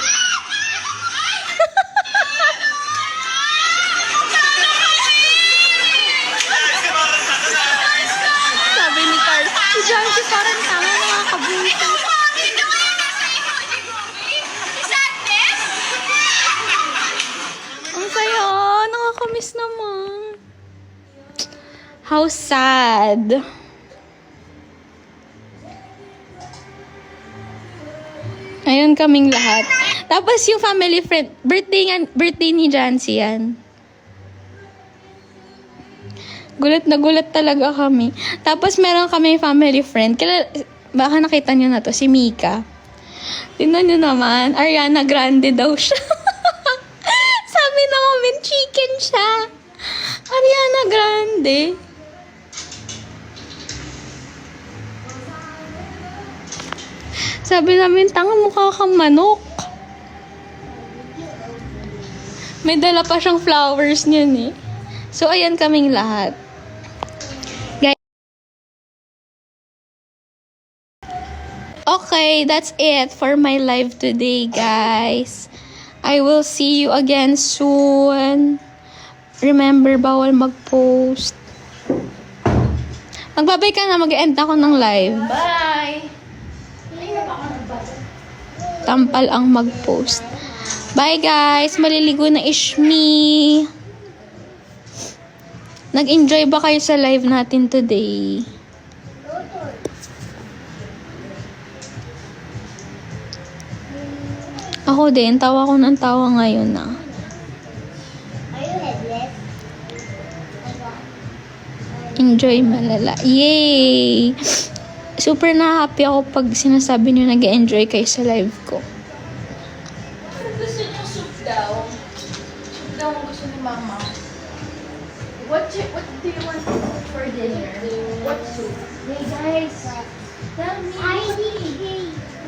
Sabi ni Carl, si Jancy parang tanga, nakakabuto. Ang saya, nakakamiss naman. How sad. Ayun kaming lahat. Tapos yung family friend, birthday ni Jancy yan. Gulat na gulat talaga kami. Tapos meron kami family friend. Baka nakita nyo na to, si Mika. Tingnan nyo naman, Ariana Grande daw siya. Sabi na namin, chicken siya. Ariana Grande. Sabi namin, tanga, mukha kang manok. May dala pa siyang flowers niyan eh. So, ayan kaming lahat. Guys. Okay, that's it for my live today, guys. I will see you again soon. Remember, bawal mag-post. Magbabay ka na, mag-end ako ng live. Bye! Tampal ang mag-post. Bye, guys. Maliligo na Ishmi. Nag-enjoy ba kayo sa live natin today? Ako din. Tawa ko ng tawa ngayon na. Enjoy malala. Yay! Super na happy ako pag sinasabi niyo nag-enjoy kayo sa live ko. Gusto niyo soup daw? Soup daw ang gusto ni Mama. What do you want for dinner? What soup? Hey guys, tell me.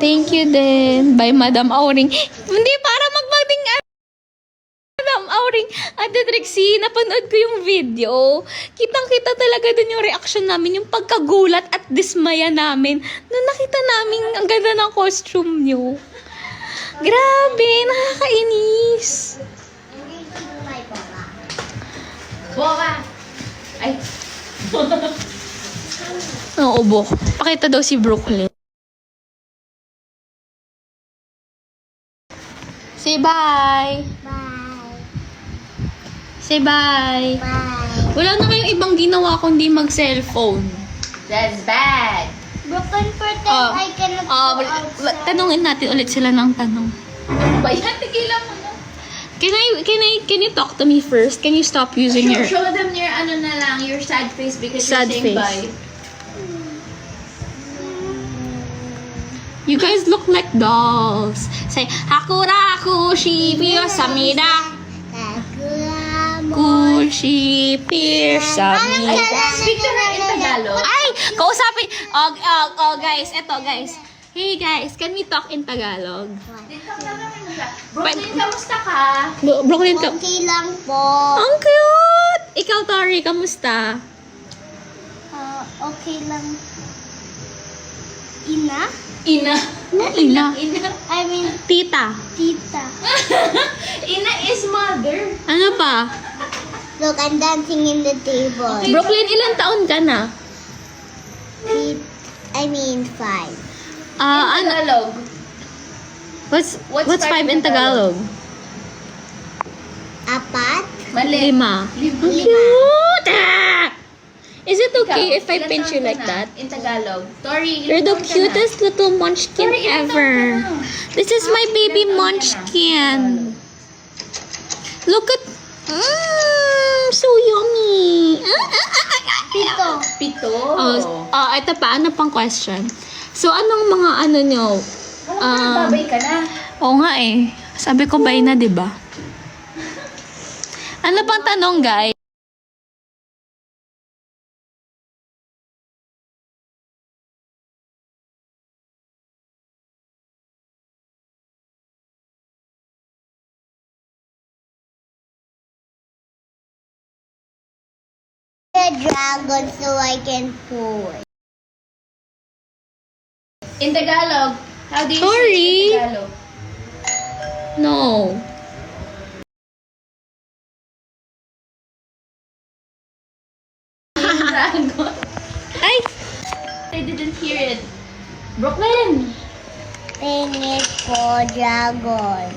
Thank you din. By Madam Auring. Hindi para magbating Madam Auring. Ate Trixie, napanood ko yung video. Kitang-kita talaga dun yung reaction namin, yung pagkagulat at dismaya namin nung nakita namin ang ganda ng costume nyo. Grabe, nakakainis. Boka! Ay! Oo, Bok. Pakita daw si Brooklyn. Say bye. Say bye. Wala na kayong ibang ginawa kundi mag-cellphone. That's bad! Broken pretend I cannot go outside. Tanungin natin ulit sila ng tanong. Ba yan? Tigilan mo na. Can you talk to me first? Can you stop using your Show them your ano na lang, your sad face because Sad you're saying face. bye. You guys look like dolls. Say, Hakura Kushibio Samida. Kushibio Samida. Speak to her in Tagalog. Ay! Kausapin! Guys. Eto, guys. Hey, guys. Can we talk in Tagalog? Brooklyn, kamusta ka? Brooklyn, ka... Okay lang po. Ang cute! Ikaw, Tori, kamusta? Okay lang. Ina? Ina. Ina. Ina. I mean, Tita. tita. Ina is mother. Ano pa? Look, I'm dancing in the table. Brooklyn, ilang taon ka na? I mean, 5. In Tagalog. What's What's five in Tagalog? Apat? Mali. 5. Ang cute! Ah! Is it okay if I Ilan pinch taon you ka like na that? In Tagalog. Tori, You're the ilan taon ka na? cutest little munchkin Tori, ilan ever. taon ka na? This is my baby Ilan taon ka na? munchkin. Look at... so yummy. Pito. Pito. Ito pa. Ano pang question? So, anong mga ano nyo? Babay ka na. Oo nga eh. Sabi ko bye na, di ba? Ano pang tanong, guys? A dragon so I can pull. In Tagalog, how do you Tori. say in Tagalog? No. Dragon. Ay! I didn't hear it. Brooklyn. Pingit ko, dragon.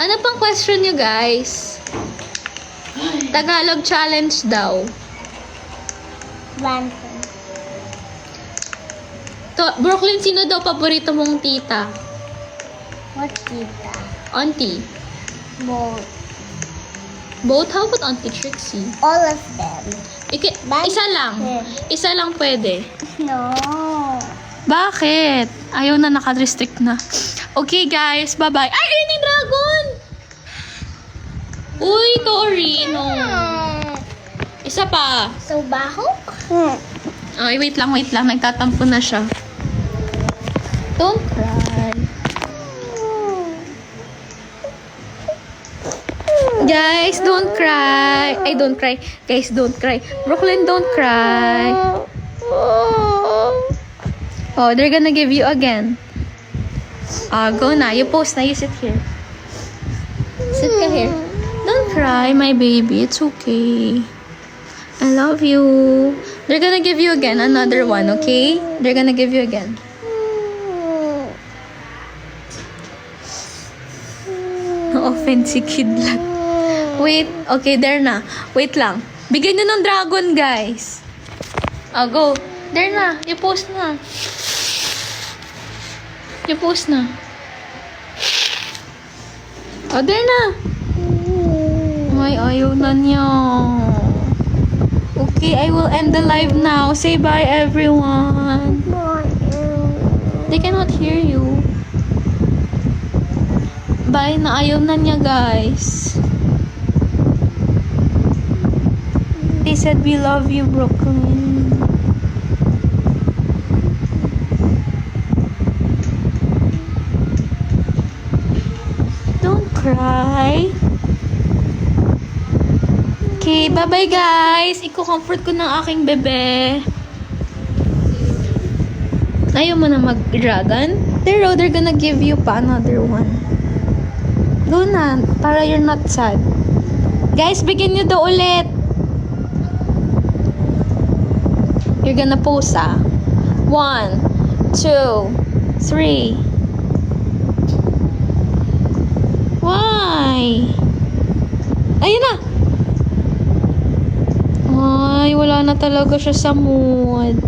Ano pang question nyo, guys? Tagalog challenge daw. Lantern. Brooklyn, sino daw paborito mong tita? What tita? Auntie. Both. Both? How about Auntie Trixie? All of them. Isa lang. Isa lang pwede. No. Bakit? Ayaw na, naka-restrict na. Okay, guys. Bye-bye. Ay, ayun yung dragon! Uy, Tori, no. Isa pa. So, baho? Ay, wait lang. Nagtatampo na siya. Don't cry. Guys, don't cry. Ay, don't cry. Guys, don't cry. Brooklyn, don't cry. Oh, they're gonna give you again. Go na. You post na. You sit here. Sit ka here. Don't cry, my baby. It's okay. I love you. They're gonna give you again another one, okay? They're gonna give you again. Offend si Kidlat. Wait. Okay, there na. Wait lang. Bigyan nyo ng dragon, guys. Go. There na. You post na. You post na. There na. Ay, ayaw na niya. Okay, I will end the live now. Say bye, everyone. They cannot hear you. Bye na. Ayaw na niya, guys. They said we love you, Brooklyn. Don't cry. Okay, bye-bye guys. Iko-comfort ko ng aking bebe. Ayaw mo na mag-dragon? They're gonna give you pa another one. Go na, para you're not sad. Guys, bigyan nyo daw ulit. You're gonna pose, 1, 2, 3. Why? Ayun na! Ay, wala na talaga siya sa mood.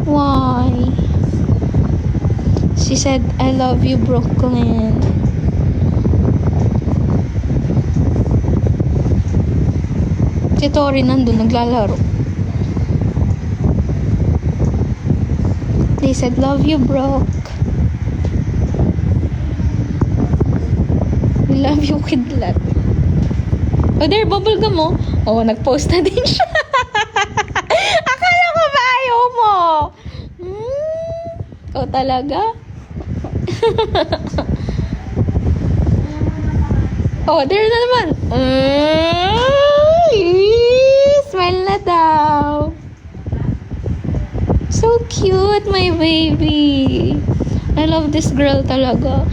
Why? She said, I love you, Brooklyn. Si Tori nandun, naglalaro. They said, love you, Brooke. We love you, Kidlat. Oh, there, bubblegum mo. Oh, nag-post na din siya. Akala ko ba ayaw mo? Ikaw talaga? Oh, there na naman. Smile na daw. So cute, my baby. I love this girl talaga.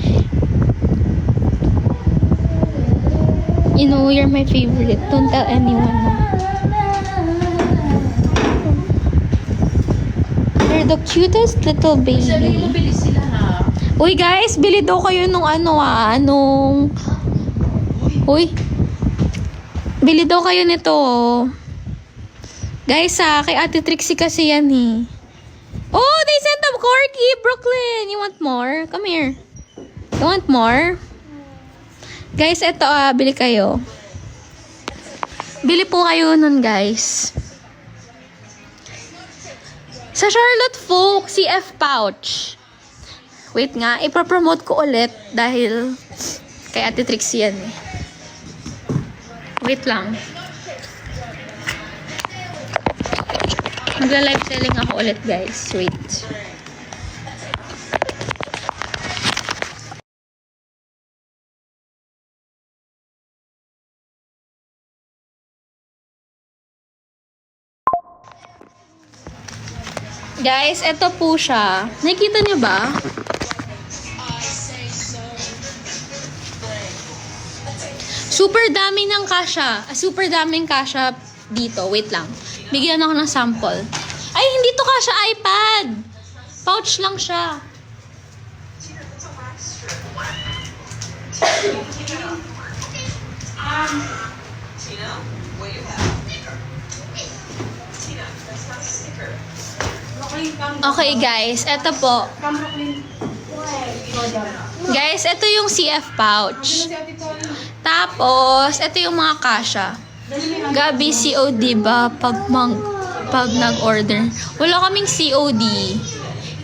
You know, you're my favorite. Don't tell anyone. You're the cutest little baby. Uy, guys, bili daw kayo nung Uy, bili daw kayo nito. Guys, kay Ate Trixie kasi yan eh. Oh, they sent a corgi, Brooklyn. You want more? Come here. You want more? Guys, eto bili kayo. Bili po kayo nun, guys. Sa Charlotte Folk, CF pouch. Wait nga, ipapromote ko ulit dahil kay Ate Trixie yan eh. Wait lang. Magla-live selling ako ulit, guys. Wait. Guys, eto po siya. Nakikita niyo ba? Super daming ng kasha. Super daming kasha dito. Wait lang. Bigyan ako ng sample. Ay, hindi to kasha iPad. Pouch lang siya. Okay, guys. Ito po. Guys, ito yung CF pouch. Tapos, ito yung mga kasha. Gabi, COD ba? Pag nag-order. Wala kaming COD.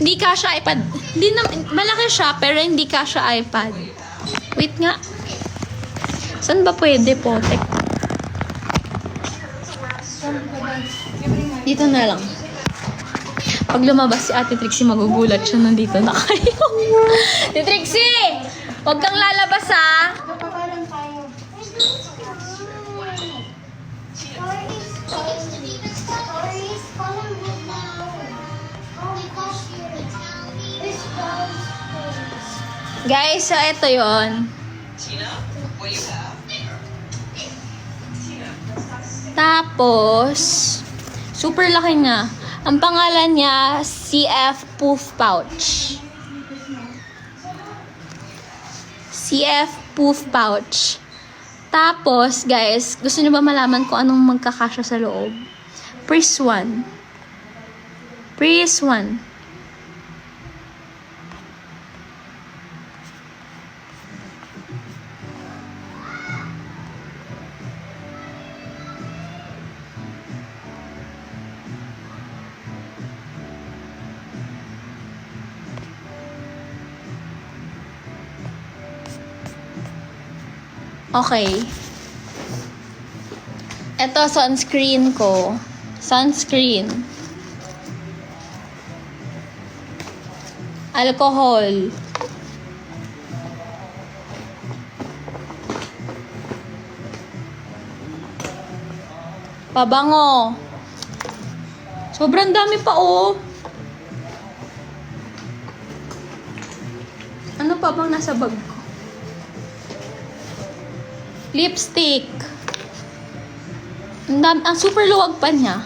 Hindi kasha iPad. Hindi na, malaki siya, pero hindi kasha iPad. Wait nga. Saan ba pwede po? Dito na lang. Pag lumabas si Ate Trixie, magugulat siya. Nandito na kayo. Ate Trixie! Huwag kang lalabas, ha? Guys, so ito yon. Tapos, super laki nga. Ang pangalan niya, CF Poof Pouch. CF Poof Pouch. Tapos, guys, gusto niyo ba malaman kung anong magkakasya sa loob? Press 1. Press 1. Okay. Ito, sunscreen ko. Sunscreen. Alcohol. Pabango. Sobrang dami pa, oh. Ano pa bang nasa bag ko? Lipstick. Ang super luwag pa niya.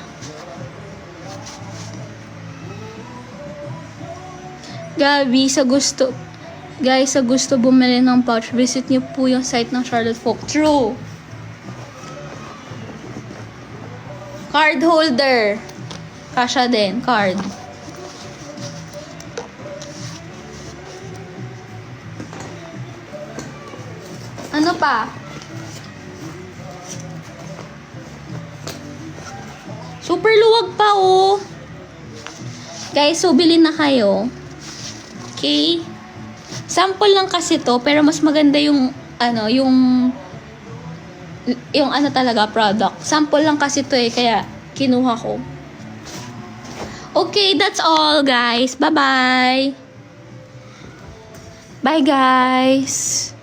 Gabi, guys, sa gusto bumili ng pouch, visit niyo po yung site ng Charlotte Folk. True. Card holder. Kasha din, card. Ano pa? Super luwag pa, oh. Guys, so bilhin na kayo. Okay? Sample lang kasi to, pero mas maganda yung, yung talaga, product. Sample lang kasi to eh, kaya kinuha ko. Okay, that's all, guys. Bye-bye. Bye, guys.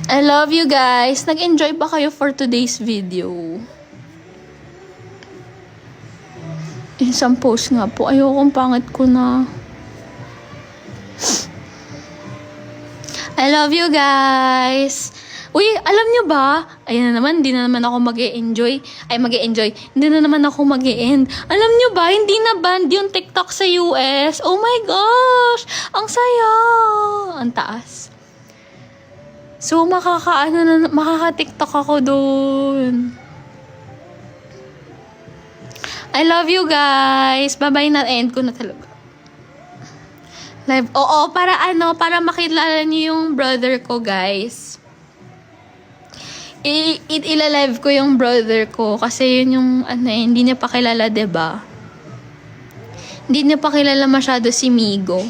I love you guys. Nag-enjoy ba kayo for today's video? Isang post nga po. Ayokong pangit ko na. I love you guys. Uy, alam nyo ba? Ayun na naman, hindi na naman ako mag-e-enjoy. Hindi na naman ako mag-e-end. Alam nyo ba, hindi na banned yung TikTok sa US. Oh my gosh! Ang saya! Ang taas. So, makaka-TikTok ako dun. I love you guys. Bye-bye na. End ko na talaga. Live. Oo, para makilala niyo yung brother ko, guys. Ila-live ko yung brother ko kasi yun yung, hindi niya pa kilala, diba? Hindi niya pa kilala masyado si Migo.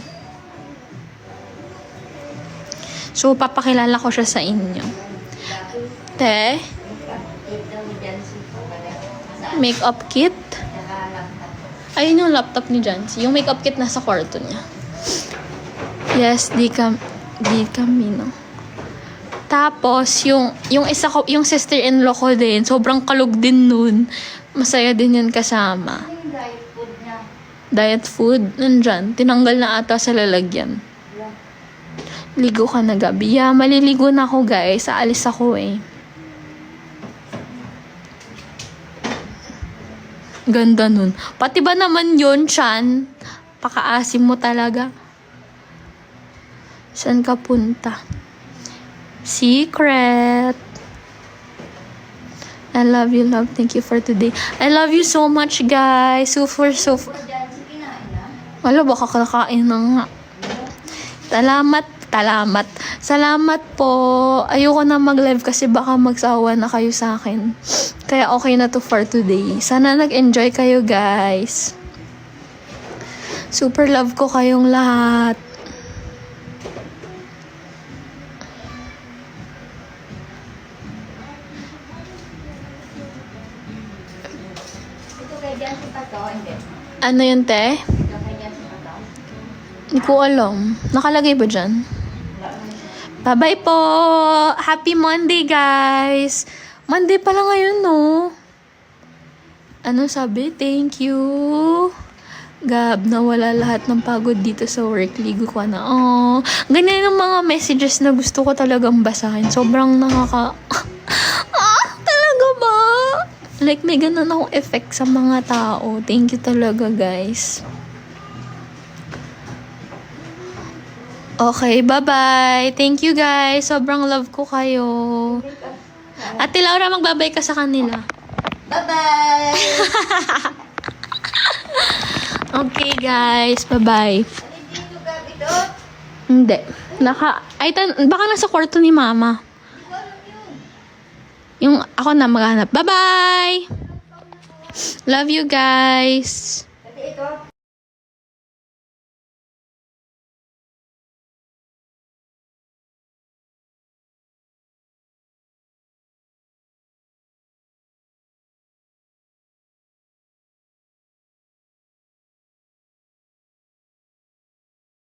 So, papakilala ko siya sa inyo. Te? Makeup kit? Ayun yung laptop ni Jancy. Yung makeup kit nasa kwarto niya. Yes, di kami, no? Tapos, yung sister-in-law ko din, sobrang kalog din nun. Masaya din yun kasama. Diet food? Nandyan. Tinanggal na ata sa lalagyan. Ligo ka na gabi. Yeah, maliligo na ako, guys. Aalis ako eh. Ganda nun. Pati ba naman yun, Chan? Pakaasim mo talaga. Saan ka punta? Secret. I love you, love. Thank you for today. I love you so much, guys. Wala, baka kakain na nga. Salamat po. Ayoko na mag-live kasi baka magsawa na kayo sa akin. Kaya okay na to for today. Sana nag-enjoy kayo, guys. Super love ko kayong lahat. Ano yun, te? Hindi ko alam. Nakalagay ba dyan? Bye-bye po! Happy Monday, guys! Monday pala ngayon, no? Ano sabi? Thank you! Gab, nawala lahat ng pagod dito sa work. Ligo ko na. Oh, ganyan yung mga messages na gusto ko talagang basahin. Sobrang talaga ba? Like, may ganun akong effect sa mga tao. Thank you talaga, guys. Okay, bye-bye. Thank you, guys. Sobrang love ko kayo. Ate Laura, magbabay ka sa kanila. Bye-bye! Okay, guys. Bye-bye. Hindi. Baka nasa kwarto ni Mama. Yung ako na maghanap. Bye-bye! Love you, guys.